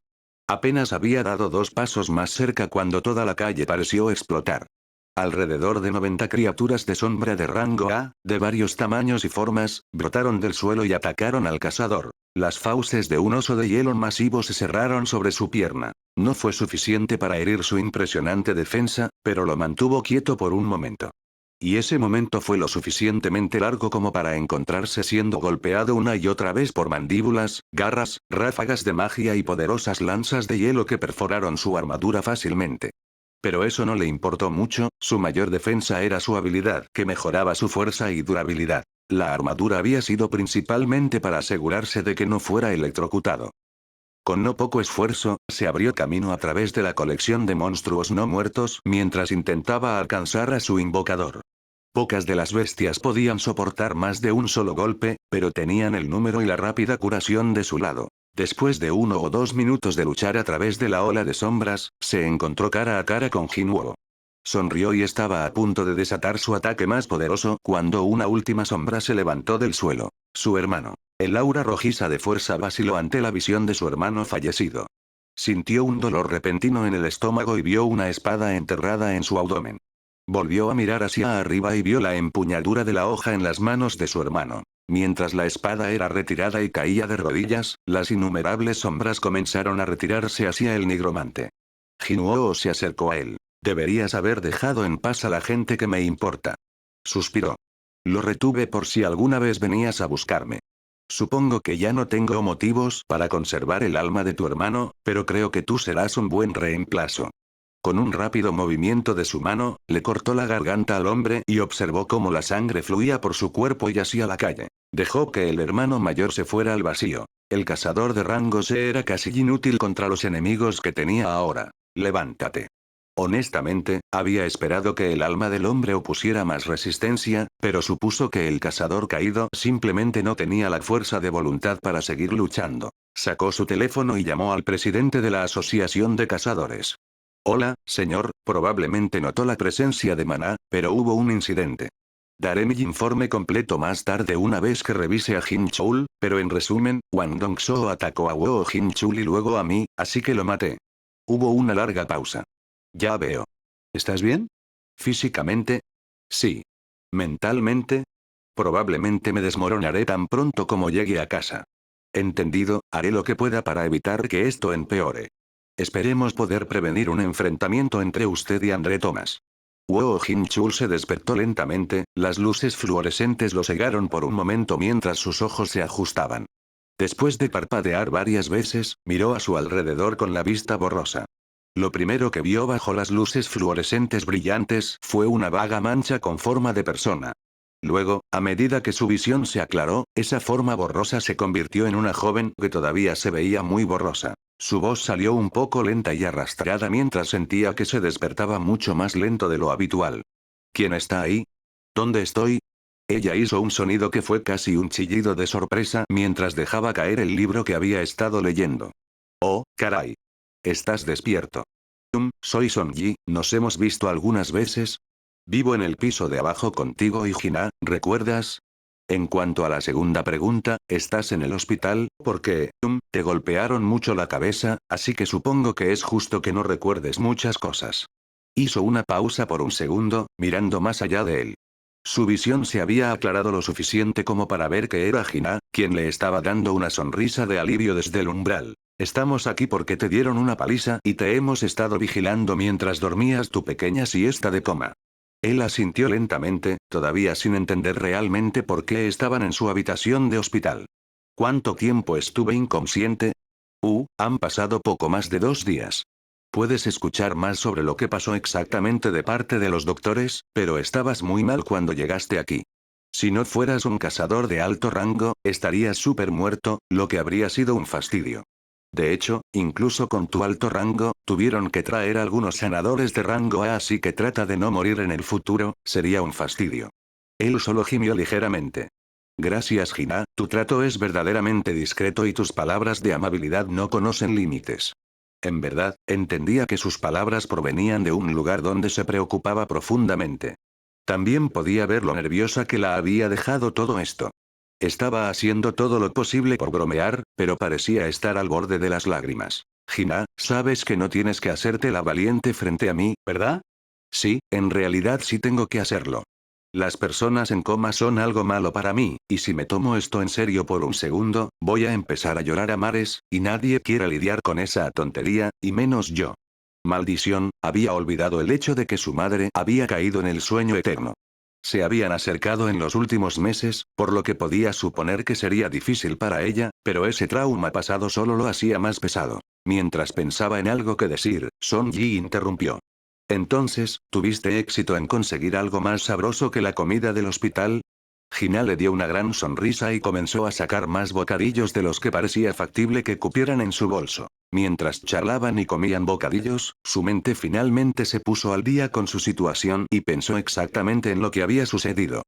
Apenas había dado 2 pasos más cerca cuando toda la calle pareció explotar. Alrededor de 90 criaturas de sombra de rango A, de varios tamaños y formas, brotaron del suelo y atacaron al cazador. Las fauces de un oso de hielo masivo se cerraron sobre su pierna. No fue suficiente para herir su impresionante defensa, pero lo mantuvo quieto por un momento. Y ese momento fue lo suficientemente largo como para encontrarse siendo golpeado una y otra vez por mandíbulas, garras, ráfagas de magia y poderosas lanzas de hielo que perforaron su armadura fácilmente. Pero eso no le importó mucho, su mayor defensa era su habilidad, que mejoraba su fuerza y durabilidad. La armadura había sido principalmente para asegurarse de que no fuera electrocutado. Con no poco esfuerzo, se abrió camino a través de la colección de monstruos no muertos mientras intentaba alcanzar a su invocador. Pocas de las bestias podían soportar más de un solo golpe, pero tenían el número y la rápida curación de su lado. Después de 1 o 2 minutos de luchar a través de la ola de sombras, se encontró cara a cara con Jinwoo. Sonrió y estaba a punto de desatar su ataque más poderoso cuando una última sombra se levantó del suelo. Su hermano. El aura rojiza de fuerza vaciló ante la visión de su hermano fallecido. Sintió un dolor repentino en el estómago y vio una espada enterrada en su abdomen. Volvió a mirar hacia arriba y vio la empuñadura de la hoja en las manos de su hermano. Mientras la espada era retirada y caía de rodillas, las innumerables sombras comenzaron a retirarse hacia el nigromante. Jinwoo se acercó a él. Deberías haber dejado en paz a la gente que me importa. Suspiró. Lo retuve por si alguna vez venías a buscarme. Supongo que ya no tengo motivos para conservar el alma de tu hermano, pero creo que tú serás un buen reemplazo. Con un rápido movimiento de su mano, le cortó la garganta al hombre y observó cómo la sangre fluía por su cuerpo y hacia la calle. Dejó que el hermano mayor se fuera al vacío. El cazador de rango C era casi inútil contra los enemigos que tenía ahora. Levántate. Honestamente, había esperado que el alma del hombre opusiera más resistencia, pero supuso que el cazador caído simplemente no tenía la fuerza de voluntad para seguir luchando. Sacó su teléfono y llamó al presidente de la Asociación de Cazadores. Hola, señor, probablemente notó la presencia de Maná, pero hubo un incidente. Daré mi informe completo más tarde una vez que revise a Jin Choul, pero en resumen, Wang Dongshou atacó a Wo Jin Chul y luego a mí, así que lo maté. Hubo una larga pausa. Ya veo. ¿Estás bien? ¿Físicamente? Sí. ¿Mentalmente? Probablemente me desmoronaré tan pronto como llegue a casa. Entendido, haré lo que pueda para evitar que esto empeore. Esperemos poder prevenir un enfrentamiento entre usted y André Thomas. Wo Jin-chul se despertó lentamente, las luces fluorescentes lo cegaron por un momento mientras sus ojos se ajustaban. Después de parpadear varias veces, miró a su alrededor con la vista borrosa. Lo primero que vio bajo las luces fluorescentes brillantes fue una vaga mancha con forma de persona. Luego, a medida que su visión se aclaró, esa forma borrosa se convirtió en una joven que todavía se veía muy borrosa. Su voz salió un poco lenta y arrastrada mientras sentía que se despertaba mucho más lento de lo habitual. ¿Quién está ahí? ¿Dónde estoy? Ella hizo un sonido que fue casi un chillido de sorpresa mientras dejaba caer el libro que había estado leyendo. Oh, caray. Estás despierto. Soy Son Yi, ¿nos hemos visto algunas veces? Vivo en el piso de abajo contigo y Hina, ¿recuerdas? En cuanto a la segunda pregunta, ¿estás en el hospital? Porque, te golpearon mucho la cabeza, así que supongo que es justo que no recuerdes muchas cosas. Hizo una pausa por un segundo, mirando más allá de él. Su visión se había aclarado lo suficiente como para ver que era Hina, quien le estaba dando una sonrisa de alivio desde el umbral. Estamos aquí porque te dieron una paliza y te hemos estado vigilando mientras dormías tu pequeña siesta de coma. Él asintió lentamente, todavía sin entender realmente por qué estaban en su habitación de hospital. ¿Cuánto tiempo estuve inconsciente? Han pasado poco más de 2 días. Puedes escuchar más sobre lo que pasó exactamente de parte de los doctores, pero estabas muy mal cuando llegaste aquí. Si no fueras un cazador de alto rango, estarías súper muerto, lo que habría sido un fastidio. De hecho, incluso con tu alto rango, tuvieron que traer algunos sanadores de rango A, así que trata de no morir en el futuro, sería un fastidio. Él solo gimió ligeramente. Gracias Hina, tu trato es verdaderamente discreto y tus palabras de amabilidad no conocen límites. En verdad, entendía que sus palabras provenían de un lugar donde se preocupaba profundamente. También podía ver lo nerviosa que la había dejado todo esto. Estaba haciendo todo lo posible por bromear, pero parecía estar al borde de las lágrimas. Hina, sabes que no tienes que hacerte la valiente frente a mí, ¿verdad? Sí, en realidad sí tengo que hacerlo. Las personas en coma son algo malo para mí, y si me tomo esto en serio por un segundo, voy a empezar a llorar a mares, y nadie quiere lidiar con esa tontería, y menos yo. Maldición, había olvidado el hecho de que su madre había caído en el sueño eterno. Se habían acercado en los últimos meses, por lo que podía suponer que sería difícil para ella, pero ese trauma pasado solo lo hacía más pesado. Mientras pensaba en algo que decir, Son Yi interrumpió. Entonces, ¿tuviste éxito en conseguir algo más sabroso que la comida del hospital? Hina le dio una gran sonrisa y comenzó a sacar más bocadillos de los que parecía factible que cupieran en su bolso. Mientras charlaban y comían bocadillos, su mente finalmente se puso al día con su situación y pensó exactamente en lo que había sucedido.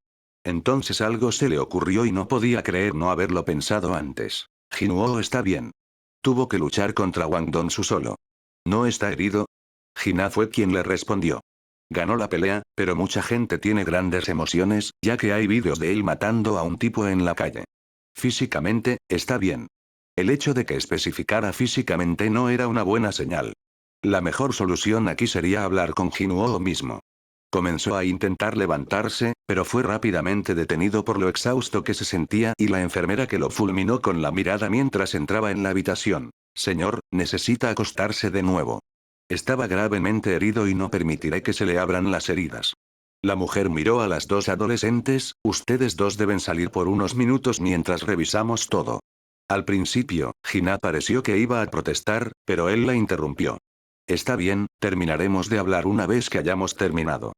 Entonces algo se le ocurrió y no podía creer no haberlo pensado antes. Jinuo está bien. Tuvo que luchar contra Wang Dongsu solo. ¿No está herido? Hina fue quien le respondió. Ganó la pelea, pero mucha gente tiene grandes emociones, ya que hay vídeos de él matando a un tipo en la calle. Físicamente, está bien. El hecho de que especificara físicamente no era una buena señal. La mejor solución aquí sería hablar con Jinuo mismo. Comenzó a intentar levantarse, pero fue rápidamente detenido por lo exhausto que se sentía y la enfermera que lo fulminó con la mirada mientras entraba en la habitación. Señor, necesita acostarse de nuevo. Estaba gravemente herido y no permitiré que se le abran las heridas. La mujer miró a las dos adolescentes, ustedes dos deben salir por unos minutos mientras revisamos todo. Al principio, Hina pareció que iba a protestar, pero él la interrumpió. Está bien, terminaremos de hablar una vez que hayamos terminado.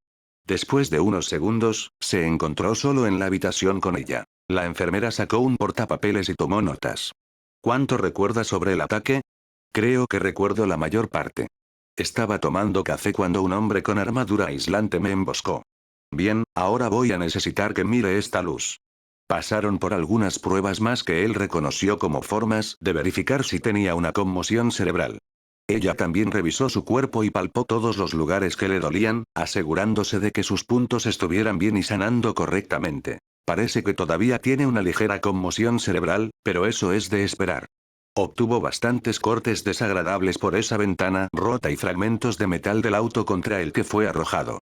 Después de unos segundos, se encontró solo en la habitación con ella. La enfermera sacó un portapapeles y tomó notas. ¿Cuánto recuerda sobre el ataque? Creo que recuerdo la mayor parte. Estaba tomando café cuando un hombre con armadura aislante me emboscó. Bien, ahora voy a necesitar que mire esta luz. Pasaron por algunas pruebas más que él reconoció como formas de verificar si tenía una conmoción cerebral. Ella también revisó su cuerpo y palpó todos los lugares que le dolían, asegurándose de que sus puntos estuvieran bien y sanando correctamente. Parece que todavía tiene una ligera conmoción cerebral, pero eso es de esperar. Obtuvo bastantes cortes desagradables por esa ventana rota y fragmentos de metal del auto contra el que fue arrojado.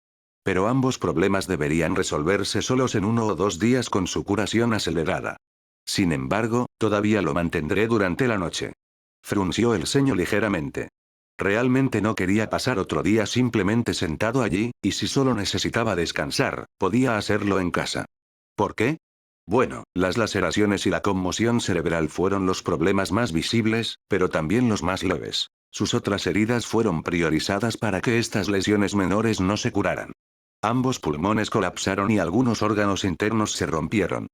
Pero ambos problemas deberían resolverse solos en 1 o 2 días con su curación acelerada. Sin embargo, todavía lo mantendré durante la noche. Frunció el ceño ligeramente. Realmente no quería pasar otro día simplemente sentado allí, y si solo necesitaba descansar, podía hacerlo en casa. ¿Por qué? Bueno, las laceraciones y la conmoción cerebral fueron los problemas más visibles, pero también los más leves. Sus otras heridas fueron priorizadas para que estas lesiones menores no se curaran. Ambos pulmones colapsaron y algunos órganos internos se rompieron.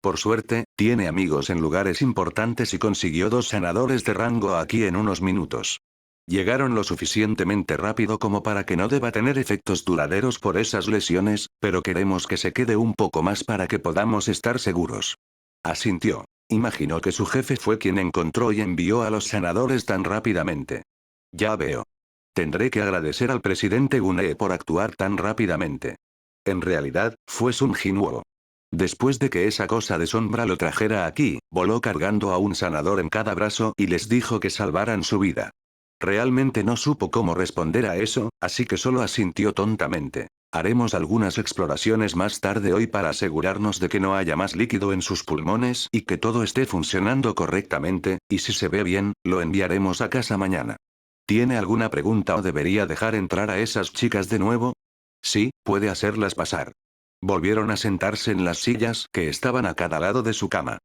Por suerte, tiene amigos en lugares importantes y consiguió 2 sanadores de rango aquí en unos minutos. Llegaron lo suficientemente rápido como para que no deba tener efectos duraderos por esas lesiones, pero queremos que se quede un poco más para que podamos estar seguros. Asintió. Imaginó que su jefe fue quien encontró y envió a los sanadores tan rápidamente. Ya veo. Tendré que agradecer al presidente Gunee por actuar tan rápidamente. En realidad, fue Sun Jinwoo. Después de que esa cosa de sombra lo trajera aquí, voló cargando a un sanador en cada brazo y les dijo que salvaran su vida. Realmente no supo cómo responder a eso, así que solo asintió tontamente. Haremos algunas exploraciones más tarde hoy para asegurarnos de que no haya más líquido en sus pulmones y que todo esté funcionando correctamente, y si se ve bien, lo enviaremos a casa mañana. ¿Tiene alguna pregunta o debería dejar entrar a esas chicas de nuevo? Sí, puede hacerlas pasar. Volvieron a sentarse en las sillas que estaban a cada lado de su cama.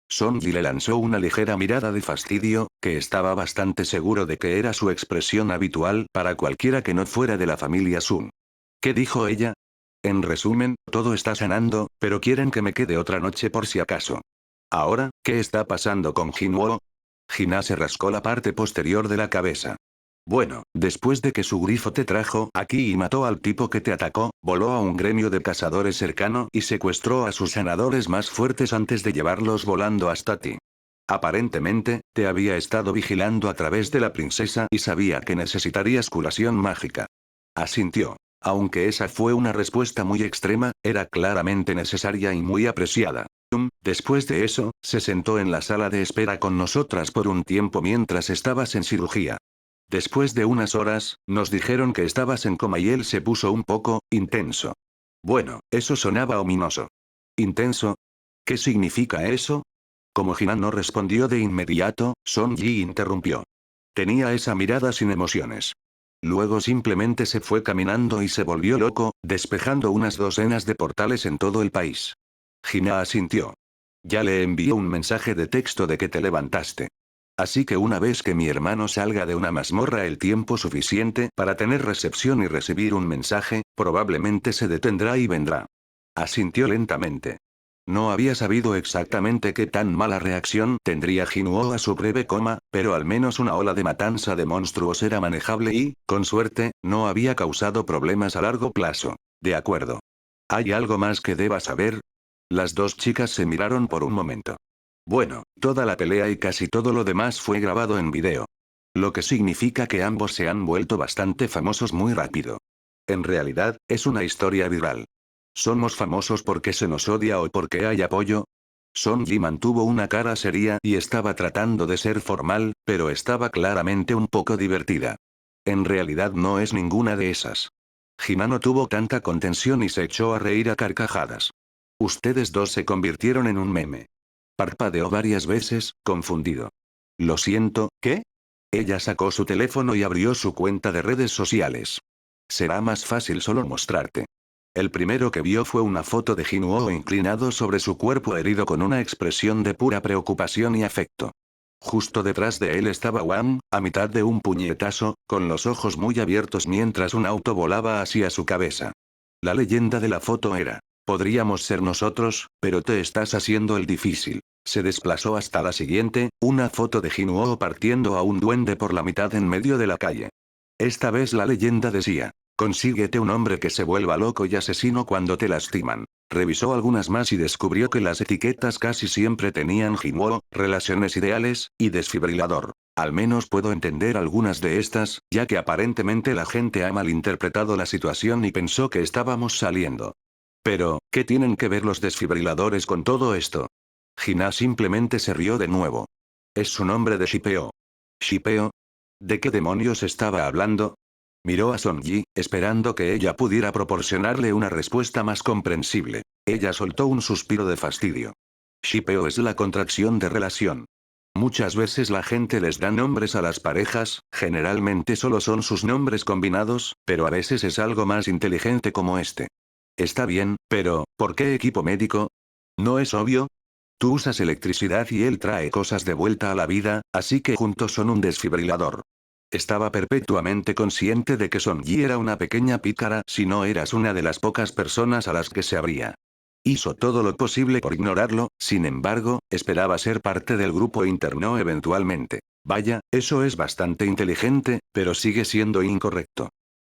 Sonji le lanzó una ligera mirada de fastidio, que estaba bastante seguro de que era su expresión habitual para cualquiera que no fuera de la familia Sun. ¿Qué dijo ella? En resumen, todo está sanando, pero quieren que me quede otra noche por si acaso. Ahora, ¿qué está pasando con Jinwoo? Jina se rascó la parte posterior de la cabeza. Bueno, después de que su grifo te trajo aquí y mató al tipo que te atacó, voló a un gremio de cazadores cercano y secuestró a sus sanadores más fuertes antes de llevarlos volando hasta ti. Aparentemente, te había estado vigilando a través de la princesa y sabía que necesitarías curación mágica. Asintió. Aunque esa fue una respuesta muy extrema, era claramente necesaria y muy apreciada. Después de eso, se sentó en la sala de espera con nosotras por un tiempo mientras estabas en cirugía. Después de unas horas, nos dijeron que estabas en coma y él se puso un poco intenso. Bueno, eso sonaba ominoso. ¿Intenso? ¿Qué significa eso? Como Jinan no respondió de inmediato, Son Ji interrumpió. Tenía esa mirada sin emociones. Luego simplemente se fue caminando y se volvió loco, despejando unas docenas de portales en todo el país. Jina asintió. Ya le envié un mensaje de texto de que te levantaste. Así que una vez que mi hermano salga de una mazmorra el tiempo suficiente para tener recepción y recibir un mensaje, probablemente se detendrá y vendrá. Asintió lentamente. No había sabido exactamente qué tan mala reacción tendría Jinwoo a su breve coma, pero al menos una ola de matanza de monstruos era manejable y, con suerte, no había causado problemas a largo plazo. De acuerdo. ¿Hay algo más que deba saber? Las dos chicas se miraron por un momento. Bueno, toda la pelea y casi todo lo demás fue grabado en video. Lo que significa que ambos se han vuelto bastante famosos muy rápido. En realidad, es una historia viral. ¿Somos famosos porque se nos odia o porque hay apoyo? Sonji mantuvo una cara seria y estaba tratando de ser formal, pero estaba claramente un poco divertida. En realidad no es ninguna de esas. Jina no tuvo tanta contención y se echó a reír a carcajadas. Ustedes dos se convirtieron en un meme. Parpadeó varias veces, confundido. Lo siento, ¿qué? Ella sacó su teléfono y abrió su cuenta de redes sociales. Será más fácil solo mostrarte. El primero que vio fue una foto de Jinwoo inclinado sobre su cuerpo herido con una expresión de pura preocupación y afecto. Justo detrás de él estaba Wang, a mitad de un puñetazo, con los ojos muy abiertos mientras un auto volaba hacia su cabeza. La leyenda de la foto era: podríamos ser nosotros, pero te estás haciendo el difícil. Se desplazó hasta la siguiente, una foto de Jinwoo partiendo a un duende por la mitad en medio de la calle. Esta vez la leyenda decía: consíguete un hombre que se vuelva loco y asesino cuando te lastiman. Revisó algunas más y descubrió que las etiquetas casi siempre tenían Jinwoo, relaciones ideales, y desfibrilador. Al menos puedo entender algunas de estas, ya que aparentemente la gente ha malinterpretado la situación y pensó que estábamos saliendo. Pero, ¿qué tienen que ver los desfibriladores con todo esto? Jina simplemente se rió de nuevo. Es su nombre de shipeo. ¿Shipeo? ¿De qué demonios estaba hablando? Miró a Sonji, esperando que ella pudiera proporcionarle una respuesta más comprensible. Ella soltó un suspiro de fastidio. Shipeo es la contracción de relación. Muchas veces la gente les da nombres a las parejas, generalmente solo son sus nombres combinados, pero a veces es algo más inteligente como este. Está bien, pero, ¿por qué equipo médico? ¿No es obvio? Tú usas electricidad y él trae cosas de vuelta a la vida, así que juntos son un desfibrilador. Estaba perpetuamente consciente de que Sonji era una pequeña pícara si no eras una de las pocas personas a las que se abría. Hizo todo lo posible por ignorarlo, sin embargo, esperaba ser parte del grupo e internó eventualmente. Vaya, eso es bastante inteligente, Pero sigue siendo incorrecto.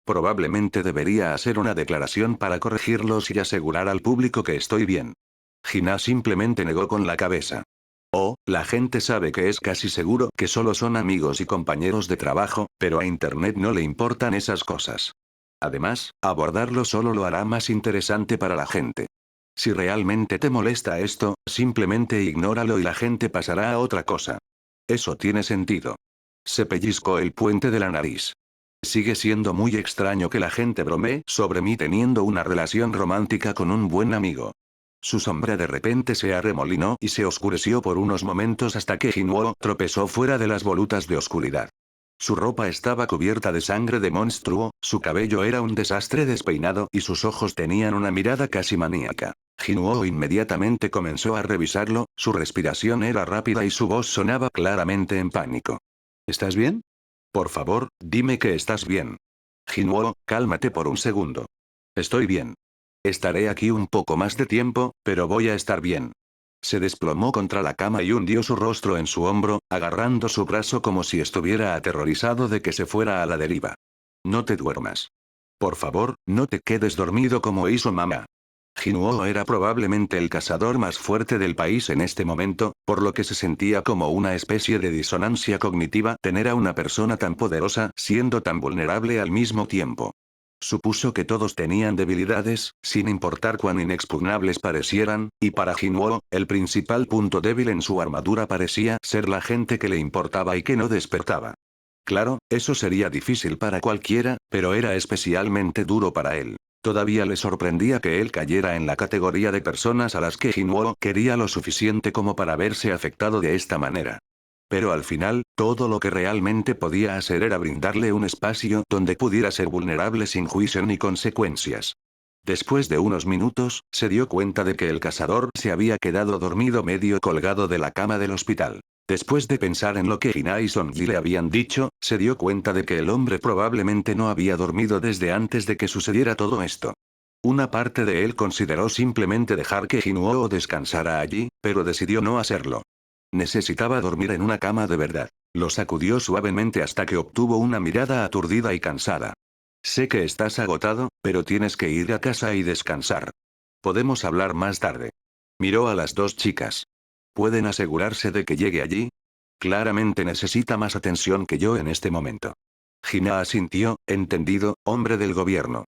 Probablemente debería hacer una declaración para corregirlos y asegurar al público que estoy bien. Hina simplemente negó con la cabeza. Oh, la gente sabe que es casi seguro que solo son amigos y compañeros de trabajo, pero a Internet no le importan esas cosas. Además, abordarlo solo lo hará más interesante para la gente. Si realmente te molesta esto, simplemente ignóralo y la gente pasará a otra cosa. Eso tiene sentido. Se pellizcó el puente de la nariz. Sigue siendo muy extraño que la gente bromee sobre mí teniendo una relación romántica con un buen amigo. Su sombra de repente se arremolinó y se oscureció por unos momentos hasta que Jinwoo tropezó fuera de las volutas de oscuridad. Su ropa estaba cubierta de sangre de monstruo, su cabello era un desastre despeinado y sus ojos tenían una mirada casi maníaca. Jinwoo inmediatamente comenzó a revisarlo, su respiración era rápida y su voz sonaba claramente en pánico. ¿Estás bien? Por favor, dime que estás bien. Jinwoo, cálmate por un segundo. Estoy bien. Estaré aquí un poco más de tiempo, pero voy a estar bien. Se desplomó contra la cama y hundió su rostro en su hombro, agarrando su brazo como si estuviera aterrorizado de que se fuera a la deriva. No te duermas. Por favor, no te quedes dormido como hizo mamá. Jinwoo era probablemente el cazador más fuerte del país en este momento, por lo que se sentía como una especie de disonancia cognitiva tener a una persona tan poderosa siendo tan vulnerable al mismo tiempo. Supuso que todos tenían debilidades, sin importar cuán inexpugnables parecieran, y para Jinwoo, el principal punto débil en su armadura parecía ser la gente que le importaba y que no despertaba. Claro, eso sería difícil para cualquiera, pero era especialmente duro para él. Todavía le sorprendía que él cayera en la categoría de personas a las que Jinwoo quería lo suficiente como para verse afectado de esta manera. Pero al final, todo lo que realmente podía hacer era brindarle un espacio donde pudiera ser vulnerable sin juicio ni consecuencias. Después de unos minutos, se dio cuenta de que el cazador se había quedado dormido medio colgado de la cama del hospital. Después de pensar en lo que Hina y Sonji le habían dicho, se dio cuenta de que el hombre probablemente no había dormido desde antes de que sucediera todo esto. Una parte de él consideró simplemente dejar que Jinwoo descansara allí, pero decidió no hacerlo. Necesitaba dormir en una cama de verdad. Lo sacudió suavemente hasta que obtuvo una mirada aturdida y cansada. Sé que estás agotado, pero tienes que ir a casa y descansar. Podemos hablar más tarde. Miró a las dos chicas. ¿Pueden asegurarse de que llegue allí? Claramente necesita más atención que yo en este momento. Hina asintió, entendido, hombre del gobierno.